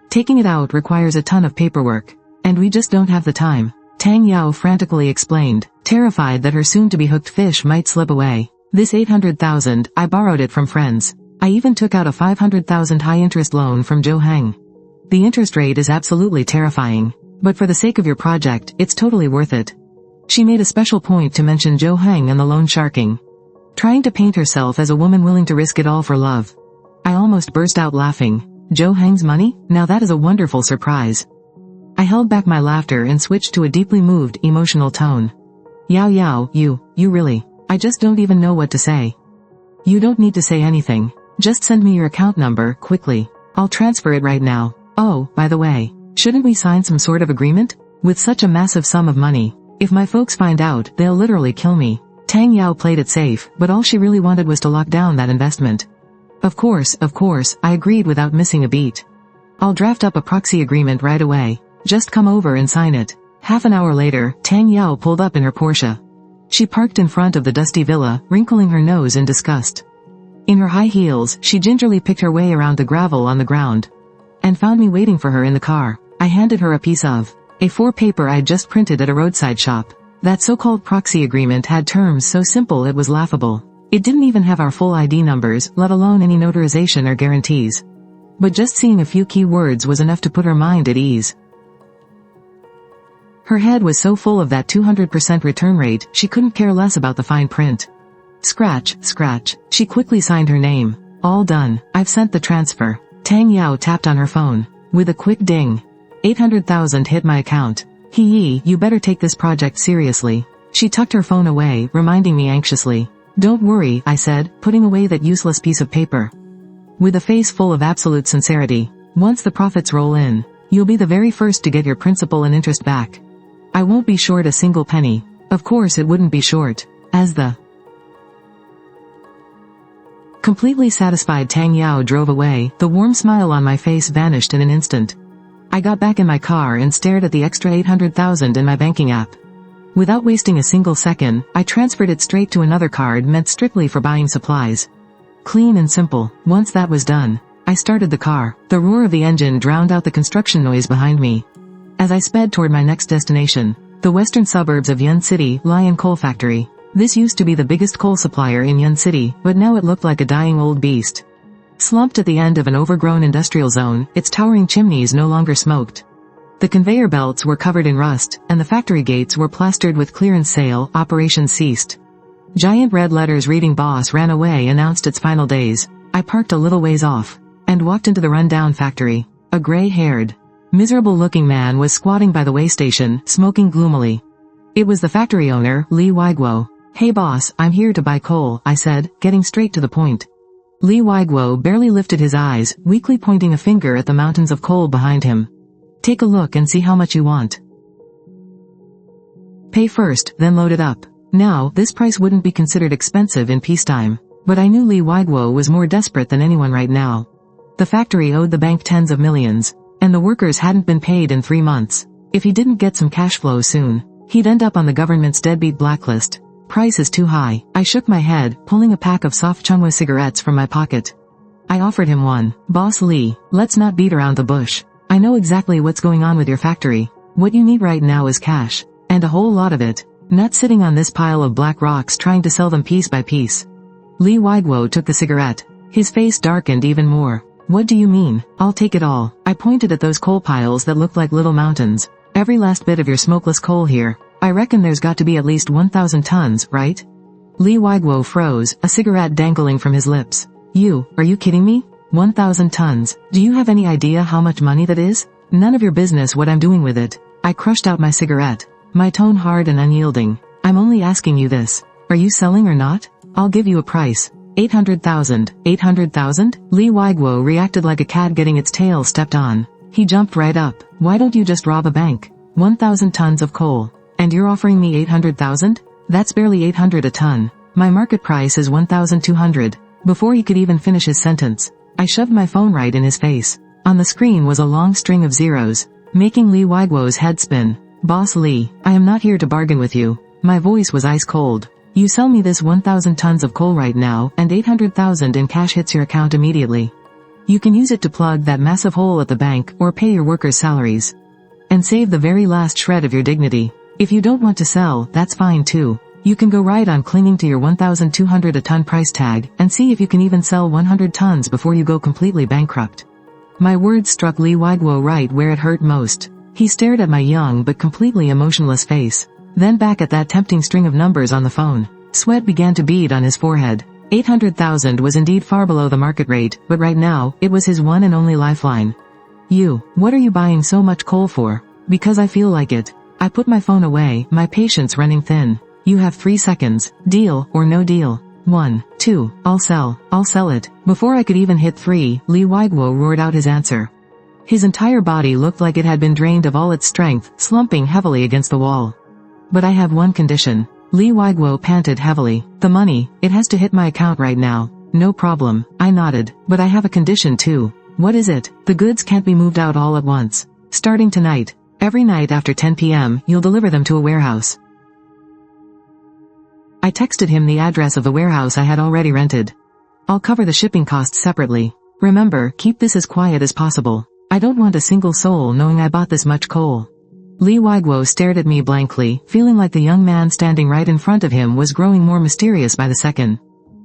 Taking it out requires a ton of paperwork, and we just don't have the time. Tang Yao frantically explained, terrified that her soon-to-be hooked fish might slip away. This 800,000, I borrowed it from friends. I even took out a 500,000 high-interest loan from Joe Hang. The interest rate is absolutely terrifying, but for the sake of your project, it's totally worth it. She made a special point to mention Joe Hang and the loan sharking, trying to paint herself as a woman willing to risk it all for love. I almost burst out laughing. Joe Hang's money? Now that is a wonderful surprise. I held back my laughter and switched to a deeply moved, emotional tone. Yao, you really, I just don't even know what to say. You don't need to say anything. Just send me your account number, quickly. I'll transfer it right now. Oh, by the way, shouldn't we sign some sort of agreement? With such a massive sum of money, if my folks find out, they'll literally kill me. Tang Yao played it safe, but all she really wanted was to lock down that investment. Of course, I agreed without missing a beat. I'll draft up a proxy agreement right away. Just come over and sign it. Half an hour later, Tang Yao pulled up in her Porsche. She parked in front of the dusty villa, wrinkling her nose in disgust. In her high heels, she gingerly picked her way around the gravel on the ground, and found me waiting for her in the car. I handed her a piece of A4 paper I'd just printed at a roadside shop. That so-called proxy agreement had terms so simple it was laughable. It didn't even have our full ID numbers, let alone any notarization or guarantees. But just seeing a few key words was enough to put her mind at ease. Her head was so full of that 200% return rate, she couldn't care less about the fine print. Scratch. She quickly signed her name. All done. I've sent the transfer. Tang Yao tapped on her phone. With a quick ding. 800,000 hit my account. You better take this project seriously. She tucked her phone away, reminding me anxiously. Don't worry, I said, putting away that useless piece of paper. With a face full of absolute sincerity. Once the profits roll in, you'll be the very first to get your principal and interest back. I won't be short a single penny. Of course it wouldn't be short. As the completely satisfied Tang Yao drove away, the warm smile on my face vanished in an instant. I got back in my car and stared at the extra 800,000 in my banking app. Without wasting a single second, I transferred it straight to another card meant strictly for buying supplies. Clean and simple. Once that was done, I started the car. The roar of the engine drowned out the construction noise behind me. As I sped toward my next destination, the western suburbs of Yun City Lion Coal Factory. This used to be the biggest coal supplier in Yun City, but now it looked like a dying old beast. Slumped at the end of an overgrown industrial zone, its towering chimneys no longer smoked. The conveyor belts were covered in rust, and the factory gates were plastered with clearance sale, operations ceased. Giant red letters reading "Boss ran away" announced its final days. I parked a little ways off, and walked into the rundown factory. A gray-haired, miserable-looking man was squatting by the way station, smoking gloomily. It was the factory owner, Lee Waiguo. Hey boss, I'm here to buy coal, I said, getting straight to the point. Lee Waiguo barely lifted his eyes, weakly pointing a finger at the mountains of coal behind him. Take a look and see how much you want. Pay first, then load it up. Now, this price wouldn't be considered expensive in peacetime, but I knew Lee Waiguo was more desperate than anyone right now. The factory owed the bank tens of millions, And the workers hadn't been paid in 3 months. If he didn't get some cash flow soon, he'd end up on the government's deadbeat blacklist. Price is too high. I shook my head, pulling a pack of soft Chungwa cigarettes from my pocket. I offered him one. Boss Lee, let's not beat around the bush. I know exactly what's going on with your factory. What you need right now is cash. And a whole lot of it. Not sitting on this pile of black rocks trying to sell them piece by piece. Lee Waiguo took the cigarette. His face darkened even more. What do you mean? I'll take it all. I pointed at those coal piles that looked like little mountains. Every last bit of your smokeless coal here. I reckon there's got to be at least 1,000 tons, right? Lee Waiguo froze, a cigarette dangling from his lips. Are you kidding me? 1,000 tons. Do you have any idea how much money that is? None of your business what I'm doing with it. I crushed out my cigarette. My tone hard and unyielding. I'm only asking you this. Are you selling or not? I'll give you a price. 800,000. 800,000? Lee Waiguo reacted like a cat getting its tail stepped on. He jumped right up. Why don't you just rob a bank? 1,000 tons of coal. And you're offering me 800,000? That's barely 800 a ton. My market price is 1,200. Before he could even finish his sentence, I shoved my phone right in his face. On the screen was a long string of zeros, making Lee Waiguo's head spin. Boss Lee, I am not here to bargain with you. My voice was ice cold. You sell me this 1,000 tons of coal right now, and 800,000 in cash hits your account immediately. You can use it to plug that massive hole at the bank, or pay your workers' salaries. And save the very last shred of your dignity. If you don't want to sell, that's fine too. You can go right on clinging to your 1,200 a ton price tag, and see if you can even sell 100 tons before you go completely bankrupt. My words struck Lee Waiguo right where it hurt most. He stared at my young but completely emotionless face, then back at that tempting string of numbers on the phone. Sweat began to bead on his forehead. 800,000 was indeed far below the market rate, but right now, it was his one and only lifeline. What are you buying so much coal for? Because I feel like it. I put my phone away, my patience running thin. You have 3 seconds. Deal or no deal. 1, 2, I'll sell it. Before I could even hit 3, Lee Waiguo roared out his answer. His entire body looked like it had been drained of all its strength, slumping heavily against the wall. But I have one condition. Lee Waiguo panted heavily. The money, it has to hit my account right now. No problem. I nodded. But I have a condition too. What is it? The goods can't be moved out all at once. Starting tonight. Every night after 10 p.m., you'll deliver them to a warehouse. I texted him the address of the warehouse I had already rented. I'll cover the shipping costs separately. Remember, keep this as quiet as possible. I don't want a single soul knowing I bought this much coal. Lee Waiguo stared at me blankly, feeling like the young man standing right in front of him was growing more mysterious by the second.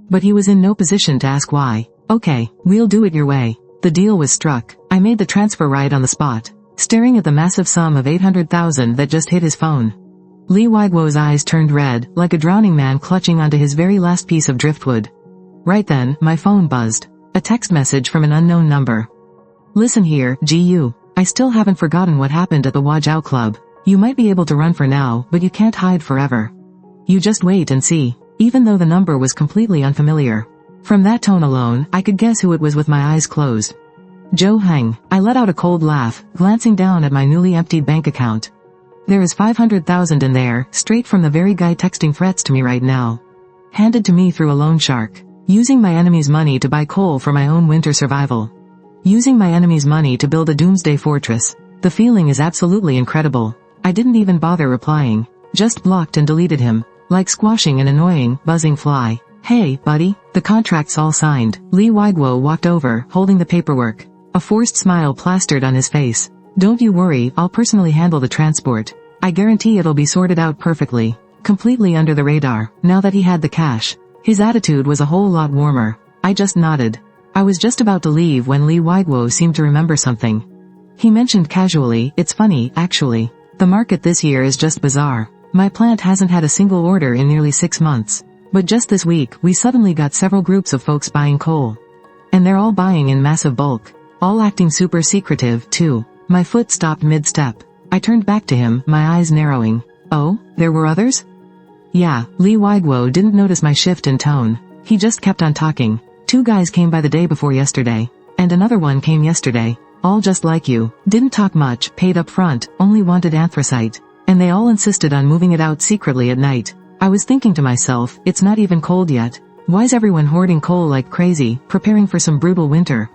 But he was in no position to ask why. Okay, we'll do it your way. The deal was struck. I made the transfer right on the spot, staring at the massive sum of 800,000 that just hit his phone. Lee Waiguo's eyes turned red, like a drowning man clutching onto his very last piece of driftwood. Right then, my phone buzzed. A text message from an unknown number. Listen here, GU. I still haven't forgotten what happened at the Wajao Club. You might be able to run for now, but you can't hide forever. You just wait and see. Even though the number was completely unfamiliar. From that tone alone, I could guess who it was with my eyes closed. Joe Heng. I let out a cold laugh, glancing down at my newly emptied bank account. There is 500,000 in there, straight from the very guy texting threats to me right now. Handed to me through a loan shark. Using my enemy's money to buy coal for my own winter survival. Using my enemy's money to build a doomsday fortress. The feeling is absolutely incredible. I didn't even bother replying. Just blocked and deleted him. Like squashing an annoying, buzzing fly. Hey, buddy. The contract's all signed. Lee Waiguo walked over, holding the paperwork. A forced smile plastered on his face. Don't you worry, I'll personally handle the transport. I guarantee it'll be sorted out perfectly. Completely under the radar. Now that he had the cash. His attitude was a whole lot warmer. I just nodded. I was just about to leave when Lee Waiguo seemed to remember something. He mentioned casually, it's funny, actually. The market this year is just bizarre. My plant hasn't had a single order in nearly 6 months. But just this week, we suddenly got several groups of folks buying coal. And they're all buying in massive bulk. All acting super secretive, too. My foot stopped mid-step. I turned back to him, my eyes narrowing. Oh, there were others? Yeah, Lee Waiguo didn't notice my shift in tone. He just kept on talking. 2 guys came by the day before yesterday. And another one came yesterday. All just like you. Didn't talk much, paid up front, only wanted anthracite. And they all insisted on moving it out secretly at night. I was thinking to myself, it's not even cold yet. Why's everyone hoarding coal like crazy, preparing for some brutal winter?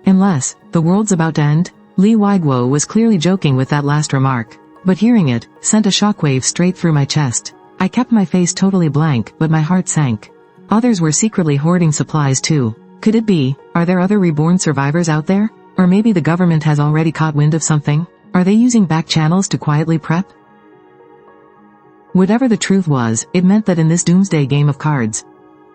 Unless, the world's about to end? Li Weiguo was clearly joking with that last remark, but hearing it sent a shockwave straight through my chest. I kept my face totally blank, but my heart sank. Others were secretly hoarding supplies too. Could it be? Are there other Reborn survivors out there? Or maybe the government has already caught wind of something? Are they using back channels to quietly prep? Whatever the truth was, it meant that in this doomsday game of cards,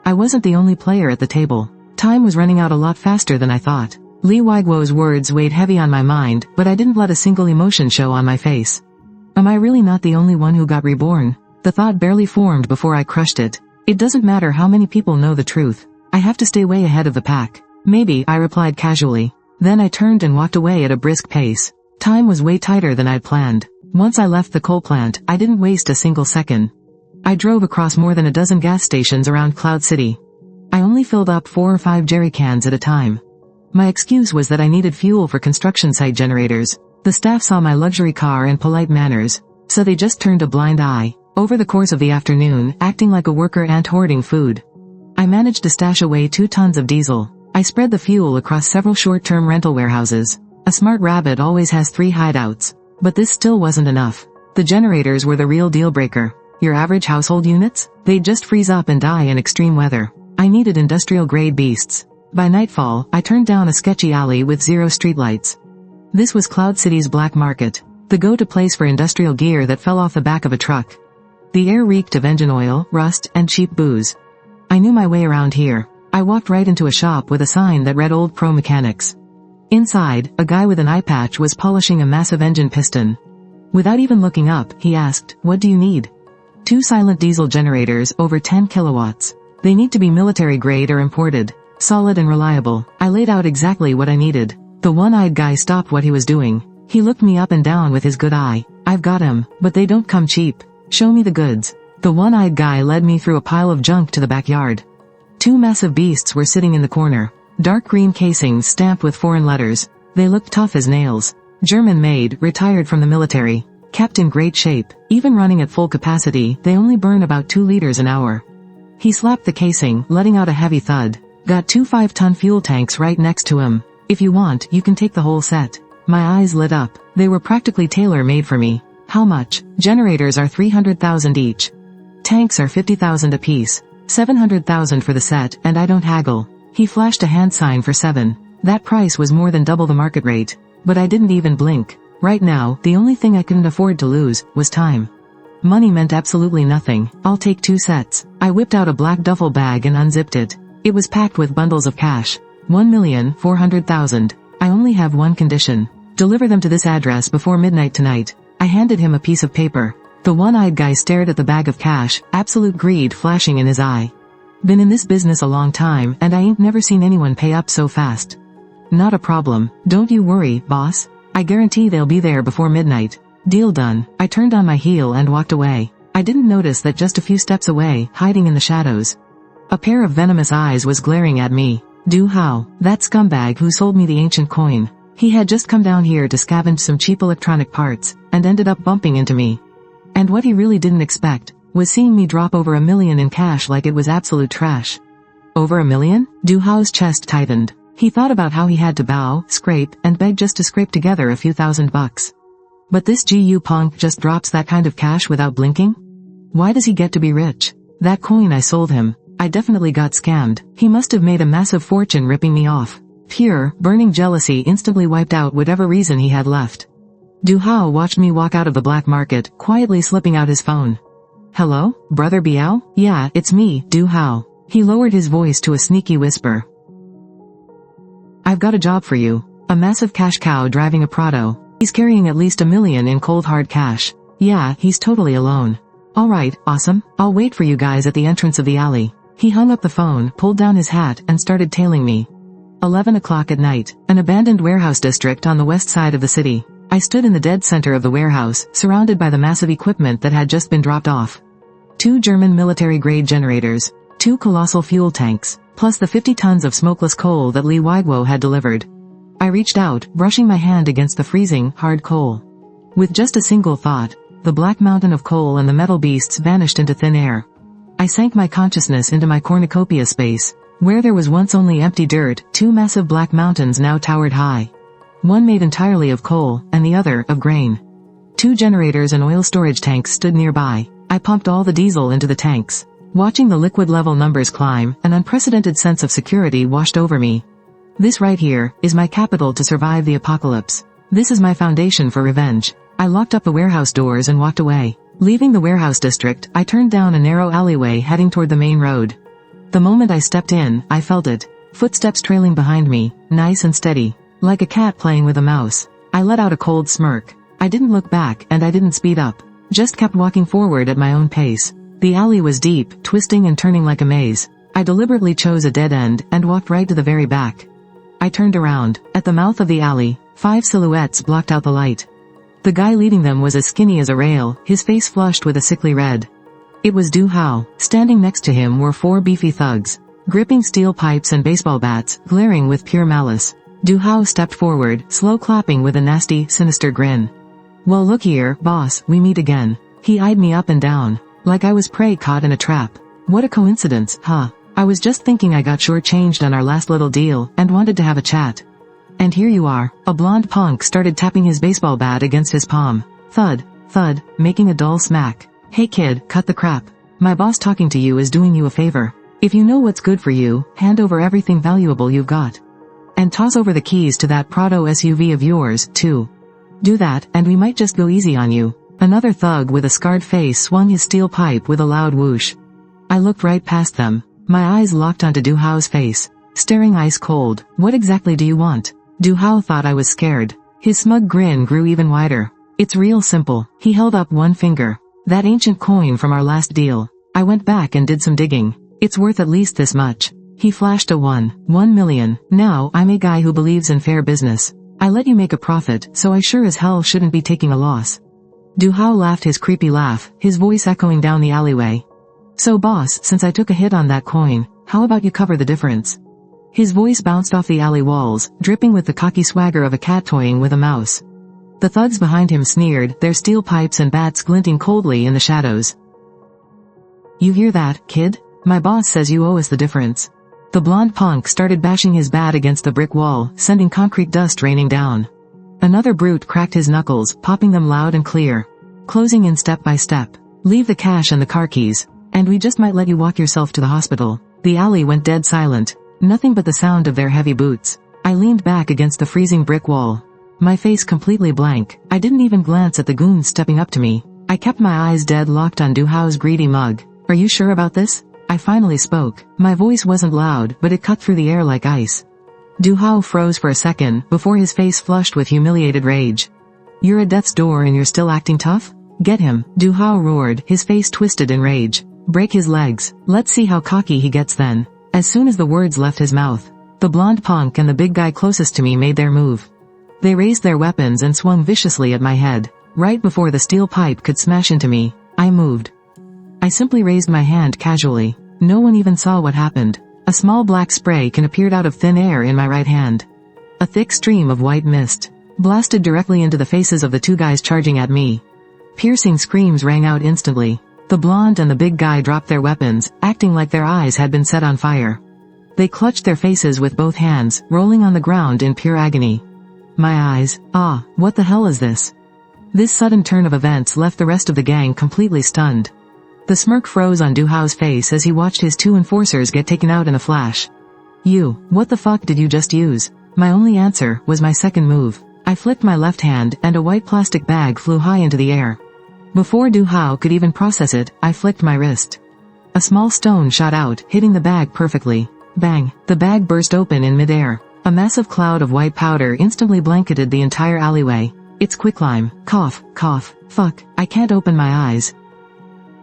I wasn't the only player at the table. Time was running out a lot faster than I thought. Li Weiguo's words weighed heavy on my mind, but I didn't let a single emotion show on my face. Am I really not the only one who got reborn? The thought barely formed before I crushed it. It doesn't matter how many people know the truth. I have to stay way ahead of the pack. Maybe, I replied casually. Then I turned and walked away at a brisk pace. Time was way tighter than I'd planned. Once I left the coal plant, I didn't waste a single second. I drove across more than a dozen gas stations around Cloud City. I only filled up 4 or 5 jerry cans at a time. My excuse was that I needed fuel for construction site generators. The staff saw my luxury car and polite manners, so they just turned a blind eye. Over the course of the afternoon, acting like a worker ant hoarding food, I managed to stash away 2 tons of diesel. I spread the fuel across several short-term rental warehouses. A smart rabbit always has 3 hideouts. But this still wasn't enough. The generators were the real deal breaker. Your average household units? They'd just freeze up and die in extreme weather. I needed industrial-grade beasts. By nightfall, I turned down a sketchy alley with 0 streetlights. This was Cloud City's black market, the go-to place for industrial gear that fell off the back of a truck. The air reeked of engine oil, rust, and cheap booze. I knew my way around here. I walked right into a shop with a sign that read Old Pro Mechanics. Inside, a guy with an eye patch was polishing a massive engine piston. Without even looking up, he asked, "What do you need?" 2 silent diesel generators, over 10 kilowatts. They need to be military grade or imported. Solid and reliable. I laid out exactly what I needed. The one-eyed guy stopped what he was doing. He looked me up and down with his good eye. "I've got him, but they don't come cheap. Show me the goods." The one-eyed guy led me through a pile of junk to the backyard. 2 massive beasts were sitting in the corner. Dark green casings stamped with foreign letters. They looked tough as nails. German-made, retired from the military. Kept in great shape. Even running at full capacity, they only burn about 2 liters an hour. He slapped the casing, letting out a heavy thud. Got 2 5-ton fuel tanks right next to him. "If you want, you can take the whole set." My eyes lit up. They were practically tailor-made for me. "How much?" "Generators are 300,000 each. Tanks are 50,000 apiece. 700,000 for the set, and I don't haggle." He flashed a hand sign for 7. That price was more than double the market rate. But I didn't even blink. Right now, the only thing I couldn't afford to lose was time. Money meant absolutely nothing. "I'll take 2 sets. I whipped out a black duffel bag and unzipped it. It was packed with bundles of cash. 1,400,000. "I only have one condition. Deliver them to this address before midnight tonight." I handed him a piece of paper. The one-eyed guy stared at the bag of cash, absolute greed flashing in his eye. "Been in this business a long time, and I ain't never seen anyone pay up so fast." "Not a problem. Don't you worry, boss. I guarantee they'll be there before midnight." Deal done. I turned on my heel and walked away. I didn't notice that just a few steps away, hiding in the shadows, a pair of venomous eyes was glaring at me. Du Hao, that scumbag who sold me the ancient coin. He had just come down here to scavenge some cheap electronic parts, and ended up bumping into me. And what he really didn't expect was seeing me drop over $1 million in cash like it was absolute trash. Over $1 million? Du Hao's chest tightened. He thought about how he had to bow, scrape, and beg just to scrape together a few $1,000s. But this GU punk just drops that kind of cash without blinking? Why does he get to be rich? That coin I sold him. I definitely got scammed. He must have made a massive fortune ripping me off. Pure, burning jealousy instantly wiped out whatever reason he had left. Du Hao watched me walk out of the black market, quietly slipping out his phone. "Hello, Brother Biao? Yeah, it's me, Du Hao." He lowered his voice to a sneaky whisper. "I've got a job for you. A massive cash cow driving a Prado. He's carrying at least $1 million in cold hard cash. Yeah, he's totally alone." "Alright, awesome. I'll wait for you guys at the entrance of the alley." He hung up the phone, pulled down his hat, and started tailing me. 11 o'clock at night. An abandoned warehouse district on the west side of the city. I stood in the dead center of the warehouse, surrounded by the massive equipment that had just been dropped off. 2 German military-grade generators. 2 colossal fuel tanks, plus the 50 tons of smokeless coal that Li Weiguo had delivered. I reached out, brushing my hand against the freezing, hard coal. With just a single thought, the black mountain of coal and the metal beasts vanished into thin air. I sank my consciousness into my cornucopia space. Where there was once only empty dirt, 2 massive black mountains now towered high. one made entirely of coal, and the other of grain. 2 generators and oil storage tanks stood nearby. I pumped all the diesel into the tanks. Watching the liquid level numbers climb, an unprecedented sense of security washed over me. This right here is my capital to survive the apocalypse. This is my foundation for revenge. I locked up the warehouse doors and walked away. Leaving the warehouse district, I turned down a narrow alleyway heading toward the main road. The moment I stepped in, I felt it. Footsteps trailing behind me, nice and steady, like a cat playing with a mouse. I let out a cold smirk. I didn't look back and I didn't speed up. Just kept walking forward at my own pace. The alley was deep, twisting and turning like a maze. I deliberately chose a dead end and walked right to the very back. I turned around. At the mouth of the alley, 5 silhouettes blocked out the light. The guy leading them was as skinny as a rail, his face flushed with a sickly red. It was Du Hao. Standing next to him were 4 beefy thugs, gripping steel pipes and baseball bats, glaring with pure malice. Du Hao stepped forward, slow clapping with a nasty, sinister grin. "Well, look here, boss, we meet again." He eyed me up and down, like I was prey caught in a trap. What a coincidence, huh? I was just thinking I got shortchanged on our last little deal, and wanted to have a chat. And here you are. A blonde punk started tapping his baseball bat against his palm. Thud, thud, making a dull smack. "Hey kid, cut the crap. My boss talking to you is doing you a favor. If you know what's good for you, hand over everything valuable you've got. And toss over the keys to that Prado SUV of yours, too. Do that, and we might just go easy on you." Another thug with a scarred face swung his steel pipe with a loud whoosh. I looked right past them. My eyes locked onto Du Hao's face, staring ice cold. "What exactly do you want?" Du Hao thought I was scared. His smug grin grew even wider. "It's real simple." He held up one finger. "That ancient coin from our last deal. I went back and did some digging. It's worth at least this much." He flashed a 1 million. "Now, I'm a guy who believes in fair business. I let you make a profit, so I sure as hell shouldn't be taking a loss." Du Hao laughed his creepy laugh, his voice echoing down the alleyway. "So boss, since I took a hit on that coin, how about you cover the difference?" His voice bounced off the alley walls, dripping with the cocky swagger of a cat toying with a mouse. The thugs behind him sneered, their steel pipes and bats glinting coldly in the shadows. "You hear that, kid? My boss says you owe us the difference." The blonde punk started bashing his bat against the brick wall, sending concrete dust raining down. Another brute cracked his knuckles, popping them loud and clear, closing in step by step. "Leave the cash and the car keys, and we just might let you walk yourself to the hospital." The alley went dead silent. Nothing but the sound of their heavy boots. I leaned back against the freezing brick wall, my face completely blank. I didn't even glance at the goons stepping up to me. I kept my eyes dead locked on Du Hao's greedy mug. "Are you sure about this?" I finally spoke. My voice wasn't loud, but it cut through the air like ice. Du Hao froze for a second, before his face flushed with humiliated rage. "You're at death's door and you're still acting tough? Get him!" Du Hao roared, his face twisted in rage. "Break his legs. Let's see how cocky he gets then." As soon as the words left his mouth, the blonde punk and the big guy closest to me made their move. They raised their weapons and swung viciously at my head. Right before the steel pipe could smash into me, I moved. I simply raised my hand casually. No one even saw what happened. A small black spray can appeared out of thin air in my right hand. A thick stream of white mist blasted directly into the faces of the 2 guys charging at me. Piercing screams rang out instantly. The blonde and the big guy dropped their weapons, acting like their eyes had been set on fire. They clutched their faces with both hands, rolling on the ground in pure agony. My eyes, what the hell is this? This sudden turn of events left the rest of the gang completely stunned. The smirk froze on Du Hao's face as he watched his 2 enforcers get taken out in a flash. What the fuck did you just use?" My only answer was my second move. I flicked my left hand and a white plastic bag flew high into the air. Before Du Hao could even process it, I flicked my wrist. A small stone shot out, hitting the bag perfectly. Bang! The bag burst open in midair. A massive cloud of white powder instantly blanketed the entire alleyway. It's quicklime. Cough, cough. Fuck, I can't open my eyes.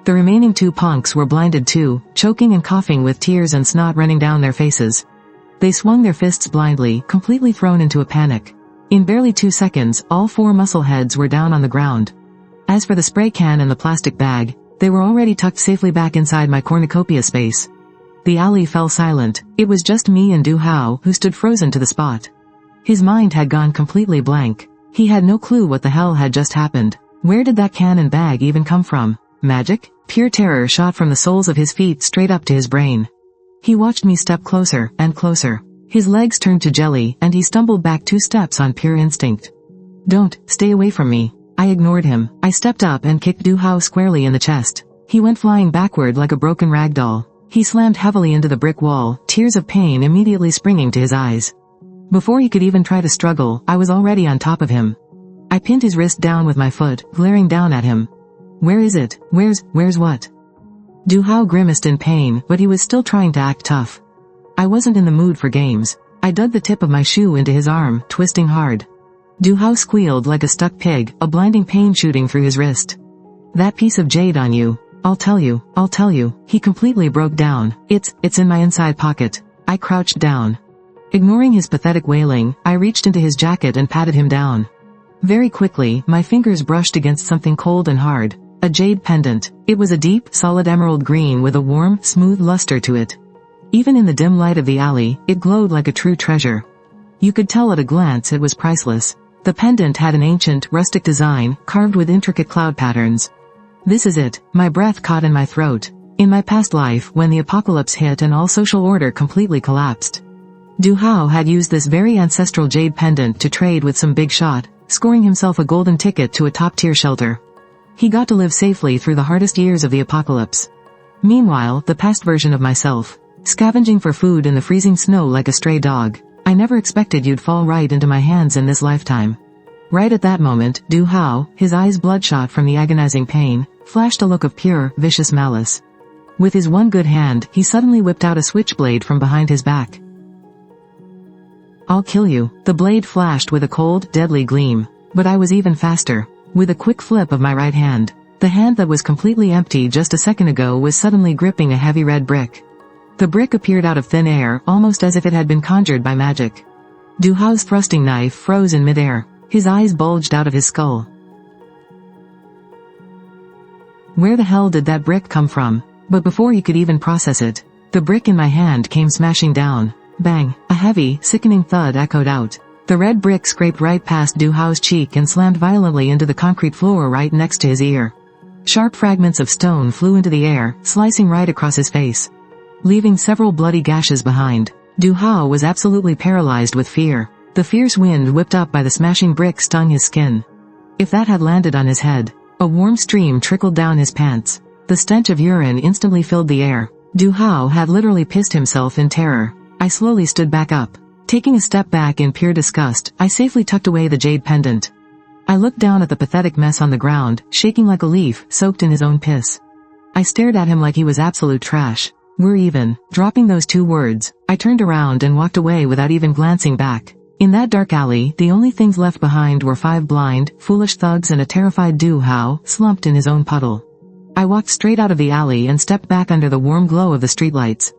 The remaining 2 punks were blinded too, choking and coughing with tears and snot running down their faces. They swung their fists blindly, completely thrown into a panic. In barely 2 seconds, all 4 muscleheads were down on the ground. As for the spray can and the plastic bag, they were already tucked safely back inside my cornucopia space. The alley fell silent. It was just me and Du Hao, who stood frozen to the spot. His mind had gone completely blank. He had no clue what the hell had just happened. Where did that can and bag even come from? Magic? Pure terror shot from the soles of his feet straight up to his brain. He watched me step closer and closer. His legs turned to jelly, and he stumbled back 2 steps on pure instinct. Don't, stay away from me. I ignored him. I stepped up and kicked Du Hao squarely in the chest. He went flying backward like a broken rag doll. He slammed heavily into the brick wall, tears of pain immediately springing to his eyes. Before he could even try to struggle, I was already on top of him. I pinned his wrist down with my foot, glaring down at him. Where is it? Where's what? Du Hao grimaced in pain, but he was still trying to act tough. I wasn't in the mood for games. I dug the tip of my shoe into his arm, twisting hard. Du Hao squealed like a stuck pig, a blinding pain shooting through his wrist. That piece of jade on you. I'll tell you. He completely broke down. It's in my inside pocket. I crouched down. Ignoring his pathetic wailing, I reached into his jacket and patted him down. Very quickly, my fingers brushed against something cold and hard. A jade pendant. It was a deep, solid emerald green with a warm, smooth luster to it. Even in the dim light of the alley, it glowed like a true treasure. You could tell at a glance it was priceless. The pendant had an ancient, rustic design, carved with intricate cloud patterns. This is it. My breath caught in my throat. In my past life, when the apocalypse hit and all social order completely collapsed, Du Hao had used this very ancestral jade pendant to trade with some big shot, scoring himself a golden ticket to a top-tier shelter. He got to live safely through the hardest years of the apocalypse. Meanwhile, the past version of myself, scavenging for food in the freezing snow like a stray dog. I never expected you'd fall right into my hands in this lifetime. Right at that moment, Du Hao, his eyes bloodshot from the agonizing pain, flashed a look of pure, vicious malice. With his one good hand, he suddenly whipped out a switchblade from behind his back. I'll kill you. The blade flashed with a cold, deadly gleam. But I was even faster. With a quick flip of my right hand, the hand that was completely empty just a second ago was suddenly gripping a heavy red brick. The brick appeared out of thin air, almost as if it had been conjured by magic. Du Hao's thrusting knife froze in midair. His eyes bulged out of his skull. Where the hell did that brick come from? But before he could even process it, the brick in my hand came smashing down. Bang! A heavy, sickening thud echoed out. The red brick scraped right past Du Hao's cheek and slammed violently into the concrete floor right next to his ear. Sharp fragments of stone flew into the air, slicing right across his face, leaving several bloody gashes behind. Du Hao was absolutely paralyzed with fear. The fierce wind whipped up by the smashing brick stung his skin. If that had landed on his head, a warm stream trickled down his pants. The stench of urine instantly filled the air. Du Hao had literally pissed himself in terror. I slowly stood back up. Taking a step back in pure disgust, I safely tucked away the jade pendant. I looked down at the pathetic mess on the ground, shaking like a leaf, soaked in his own piss. I stared at him like he was absolute trash. We're even. Dropping those 2 words, I turned around and walked away without even glancing back. In that dark alley, the only things left behind were 5 blind, foolish thugs and a terrified Du Hao, slumped in his own puddle. I walked straight out of the alley and stepped back under the warm glow of the streetlights.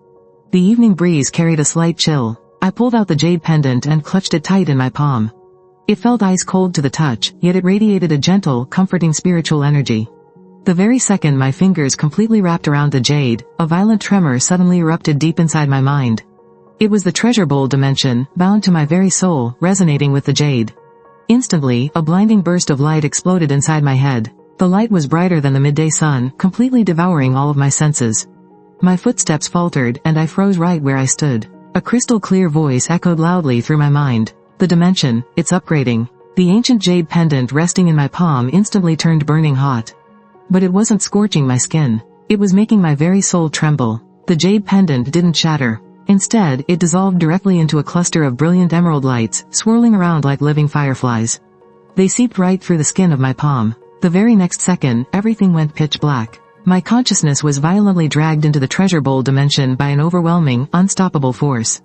The evening breeze carried a slight chill. I pulled out the jade pendant and clutched it tight in my palm. It felt ice cold to the touch, yet it radiated a gentle, comforting spiritual energy. The very second my fingers completely wrapped around the jade, a violent tremor suddenly erupted deep inside my mind. It was the treasure bowl dimension, bound to my very soul, resonating with the jade. Instantly, a blinding burst of light exploded inside my head. The light was brighter than the midday sun, completely devouring all of my senses. My footsteps faltered, and I froze right where I stood. A crystal-clear voice echoed loudly through my mind. The dimension, it's upgrading. The ancient jade pendant resting in my palm instantly turned burning hot. But it wasn't scorching my skin. It was making my very soul tremble. The jade pendant didn't shatter. Instead, it dissolved directly into a cluster of brilliant emerald lights, swirling around like living fireflies. They seeped right through the skin of my palm. The very next second, everything went pitch black. My consciousness was violently dragged into the treasure bowl dimension by an overwhelming, unstoppable force.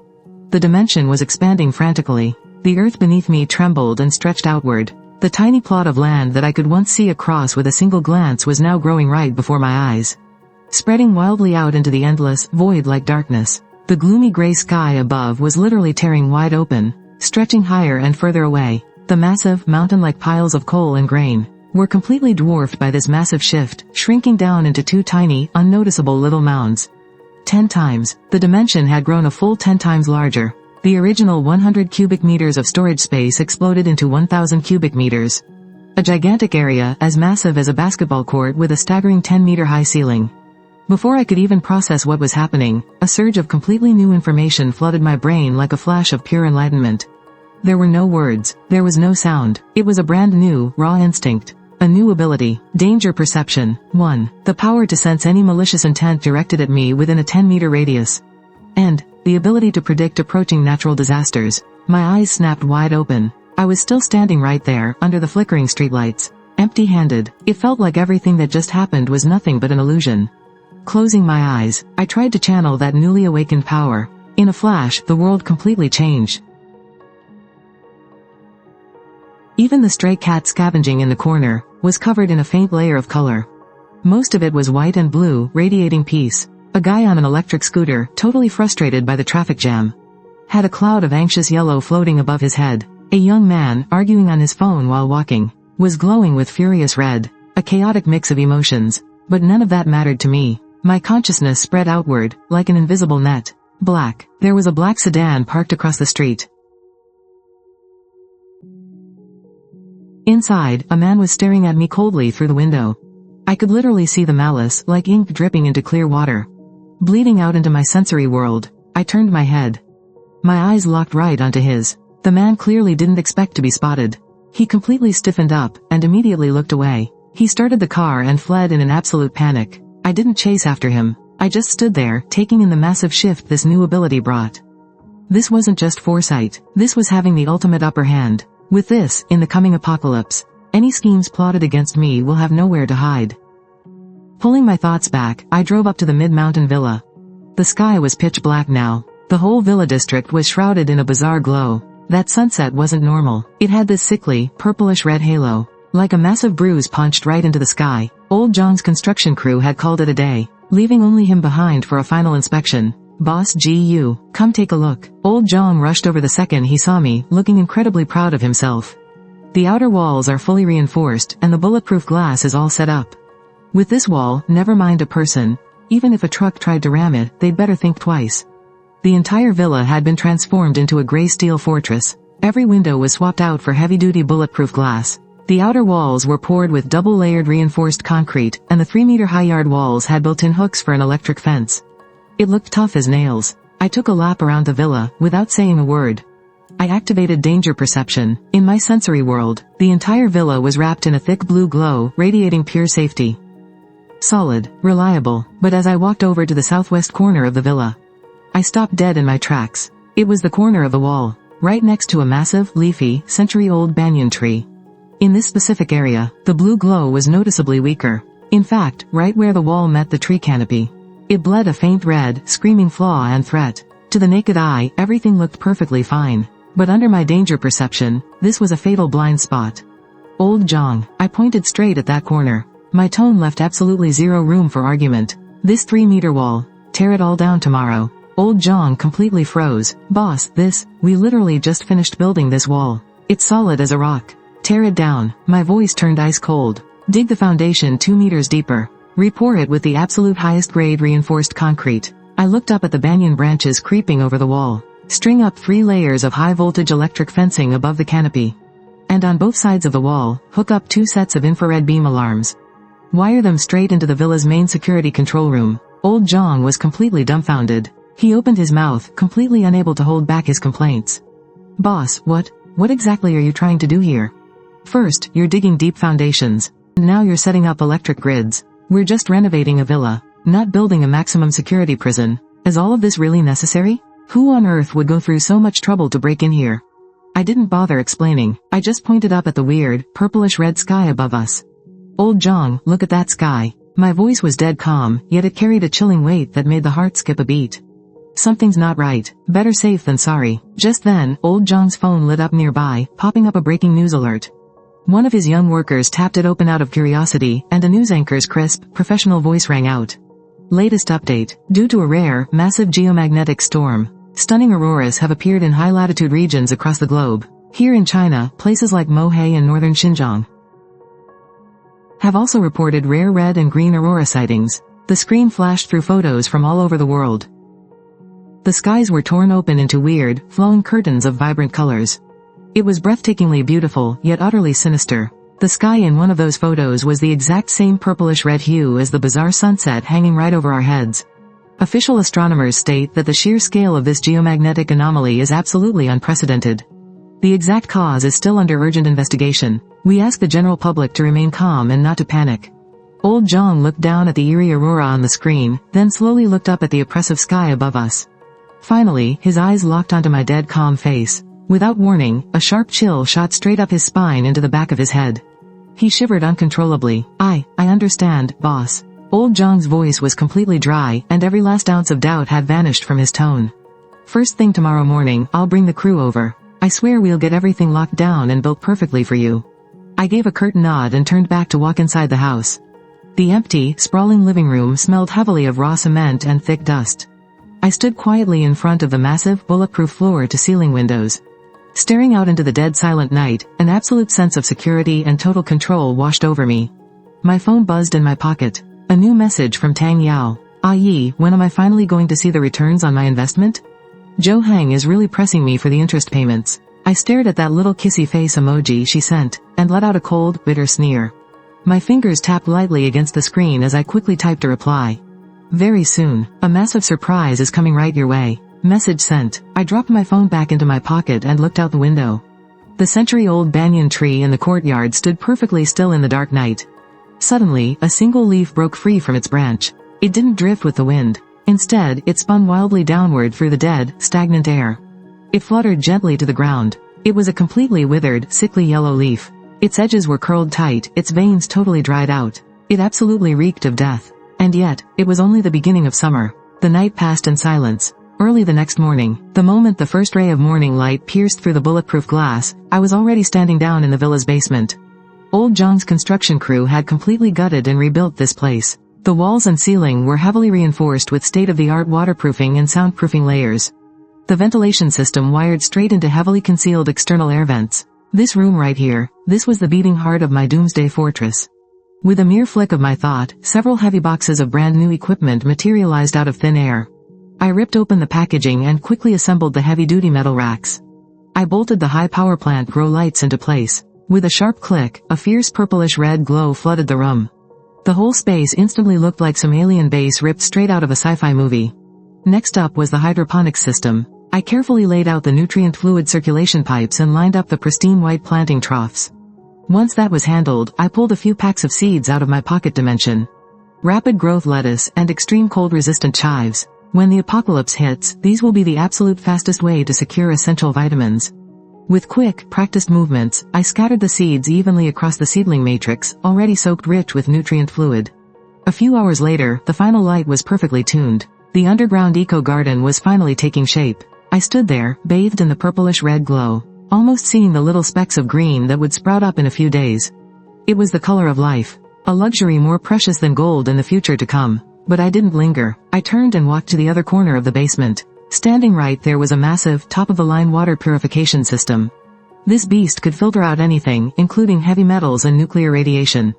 The dimension was expanding frantically. The earth beneath me trembled and stretched outward. The tiny plot of land that I could once see across with a single glance was now growing right before my eyes, spreading wildly out into the endless, void-like darkness. The gloomy gray sky above was literally tearing wide open, stretching higher and further away. The massive, mountain-like piles of coal and grain were completely dwarfed by this massive shift, shrinking down into 2 tiny, unnoticeable little mounds. 10 times. The dimension had grown a full 10 times larger. The original 100 cubic meters of storage space exploded into 1,000 cubic meters. A gigantic area, as massive as a basketball court with a staggering 10-meter high ceiling. Before I could even process what was happening, a surge of completely new information flooded my brain like a flash of pure enlightenment. There were no words, there was no sound, it was a brand new, raw instinct. A new ability, danger perception. 1. The power to sense any malicious intent directed at me within a 10-meter radius. And the ability to predict approaching natural disasters. My eyes snapped wide open. I was still standing right there, under the flickering streetlights. Empty-handed, it felt like everything that just happened was nothing but an illusion. Closing my eyes, I tried to channel that newly awakened power. In a flash, the world completely changed. Even the stray cat scavenging in the corner was covered in a faint layer of color. Most of it was white and blue, radiating peace. A guy on an electric scooter, totally frustrated by the traffic jam, had a cloud of anxious yellow floating above his head. A young man, arguing on his phone while walking, was glowing with furious red. A chaotic mix of emotions. But none of that mattered to me. My consciousness spread outward, like an invisible net. Black. There was a black sedan parked across the street. Inside, a man was staring at me coldly through the window. I could literally see the malice, like ink dripping into clear water. Bleeding out into my sensory world, I turned my head. My eyes locked right onto his. The man clearly didn't expect to be spotted. He completely stiffened up, and immediately looked away. He started the car and fled in an absolute panic. I didn't chase after him. I just stood there, taking in the massive shift this new ability brought. This wasn't just foresight, this was having the ultimate upper hand. With this, in the coming apocalypse, any schemes plotted against me will have nowhere to hide. Pulling my thoughts back, I drove up to the mid-mountain villa. The sky was pitch black now. The whole villa district was shrouded in a bizarre glow. That sunset wasn't normal. It had this sickly, purplish-red halo. Like a massive bruise punched right into the sky. Old Zhang's construction crew had called it a day, leaving only him behind for a final inspection. Boss Gu, come take a look. Old Zhang rushed over the second he saw me, looking incredibly proud of himself. The outer walls are fully reinforced, and the bulletproof glass is all set up. With this wall, never mind a person. Even if a truck tried to ram it, they'd better think twice. The entire villa had been transformed into a gray steel fortress. Every window was swapped out for heavy-duty bulletproof glass. The outer walls were poured with double-layered reinforced concrete, and the 3-meter-high yard walls had built-in hooks for an electric fence. It looked tough as nails. I took a lap around the villa, without saying a word. I activated danger perception. In my sensory world, the entire villa was wrapped in a thick blue glow, radiating pure safety. Solid, reliable, but as I walked over to the southwest corner of the villa, I stopped dead in my tracks. It was the corner of the wall, right next to a massive, leafy, century-old banyan tree. In this specific area, the blue glow was noticeably weaker. In fact, right where the wall met the tree canopy, it bled a faint red, screaming flaw and threat. To the naked eye, everything looked perfectly fine. But under my danger perception, this was a fatal blind spot. Old Zhang, I pointed straight at that corner. My tone left absolutely zero room for argument. This 3-meter wall, tear it all down tomorrow. Old Zhang completely froze. Boss, we literally just finished building this wall. It's solid as a rock. Tear it down. My voice turned ice cold. Dig the foundation 2 meters deeper. Re-pour it with the absolute highest grade reinforced concrete. I looked up at the banyan branches creeping over the wall. String up 3 layers of high-voltage electric fencing above the canopy. And on both sides of the wall, hook up 2 sets of infrared beam alarms. Wire them straight into the villa's main security control room. Old Zhang was completely dumbfounded. He opened his mouth, completely unable to hold back his complaints. Boss, what exactly are you trying to do here? First, you're digging deep foundations. Now you're setting up electric grids. We're just renovating a villa, not building a maximum security prison. Is all of this really necessary? Who on earth would go through so much trouble to break in here? I didn't bother explaining. I just pointed up at the weird, purplish-red sky above us. Old Zhang, look at that sky. My voice was dead calm, yet it carried a chilling weight that made the heart skip a beat. Something's not right. Better safe than sorry. Just then, Old Zhang's phone lit up nearby, popping up a breaking news alert. One of his young workers tapped it open out of curiosity, and a news anchor's crisp, professional voice rang out. Latest update. Due to a rare, massive geomagnetic storm, stunning auroras have appeared in high-latitude regions across the globe. Here in China, places like Mohe and northern Xinjiang have also reported rare red and green aurora sightings. The screen flashed through photos from all over the world. The skies were torn open into weird, flowing curtains of vibrant colors. It was breathtakingly beautiful, yet utterly sinister. The sky in one of those photos was the exact same purplish-red hue as the bizarre sunset hanging right over our heads. Official astronomers state that the sheer scale of this geomagnetic anomaly is absolutely unprecedented. The exact cause is still under urgent investigation. We ask the general public to remain calm and not to panic. Old Zhang looked down at the eerie aurora on the screen, then slowly looked up at the oppressive sky above us. Finally, his eyes locked onto my dead calm face. Without warning, a sharp chill shot straight up his spine into the back of his head. He shivered uncontrollably. I understand, boss. Old Zhang's voice was completely dry, and every last ounce of doubt had vanished from his tone. First thing tomorrow morning, I'll bring the crew over. I swear we'll get everything locked down and built perfectly for you. I gave a curt nod and turned back to walk inside the house. The empty, sprawling living room smelled heavily of raw cement and thick dust. I stood quietly in front of the massive, bulletproof floor-to-ceiling windows. Staring out into the dead silent night, an absolute sense of security and total control washed over me. My phone buzzed in my pocket. A new message from Tang Yao. "Yi, when am I finally going to see the returns on my investment? Zhou Heng is really pressing me for the interest payments." I stared at that little kissy face emoji she sent, and let out a cold, bitter sneer. My fingers tapped lightly against the screen as I quickly typed a reply. "Very soon. A massive surprise is coming right your way." Message sent. I dropped my phone back into my pocket and looked out the window. The century-old banyan tree in the courtyard stood perfectly still in the dark night. Suddenly, a single leaf broke free from its branch. It didn't drift with the wind. Instead, it spun wildly downward through the dead, stagnant air. It fluttered gently to the ground. It was a completely withered, sickly yellow leaf. Its edges were curled tight, its veins totally dried out. It absolutely reeked of death. And yet, it was only the beginning of summer. The night passed in silence. Early the next morning, the moment the first ray of morning light pierced through the bulletproof glass, I was already standing down in the villa's basement. Old Zhang's construction crew had completely gutted and rebuilt this place. The walls and ceiling were heavily reinforced with state-of-the-art waterproofing and soundproofing layers. The ventilation system wired straight into heavily concealed external air vents. This room right here, this was the beating heart of my doomsday fortress. With a mere flick of my thought, several heavy boxes of brand new equipment materialized out of thin air. I ripped open the packaging and quickly assembled the heavy-duty metal racks. I bolted the high power plant grow lights into place. With a sharp click, a fierce purplish-red glow flooded the room. The whole space instantly looked like some alien base ripped straight out of a sci-fi movie. Next up was the hydroponics system. I carefully laid out the nutrient fluid circulation pipes and lined up the pristine white planting troughs. Once that was handled, I pulled a few packs of seeds out of my pocket dimension. Rapid growth lettuce and extreme cold-resistant chives. When the apocalypse hits, these will be the absolute fastest way to secure essential vitamins. With quick, practiced movements, I scattered the seeds evenly across the seedling matrix, already soaked rich with nutrient fluid. A few hours later, the final light was perfectly tuned. The underground eco-garden was finally taking shape. I stood there, bathed in the purplish-red glow, almost seeing the little specks of green that would sprout up in a few days. It was the color of life, a luxury more precious than gold in the future to come. But I didn't linger. I turned and walked to the other corner of the basement. Standing right there was a massive, top-of-the-line water purification system. This beast could filter out anything, including heavy metals and nuclear radiation.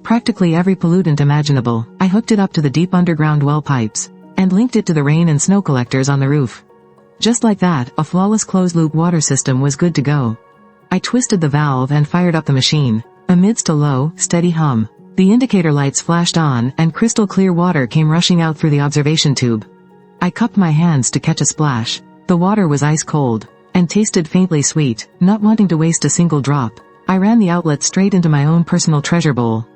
Practically every pollutant imaginable. I hooked it up to the deep underground well pipes, and linked it to the rain and snow collectors on the roof. Just like that, a flawless closed-loop water system was good to go. I twisted the valve and fired up the machine. Amidst a low, steady hum, the indicator lights flashed on, and crystal-clear water came rushing out through the observation tube. I cupped my hands to catch a splash. The water was ice-cold, and tasted faintly sweet. Not wanting to waste a single drop, I ran the outlet straight into my own personal treasure bowl.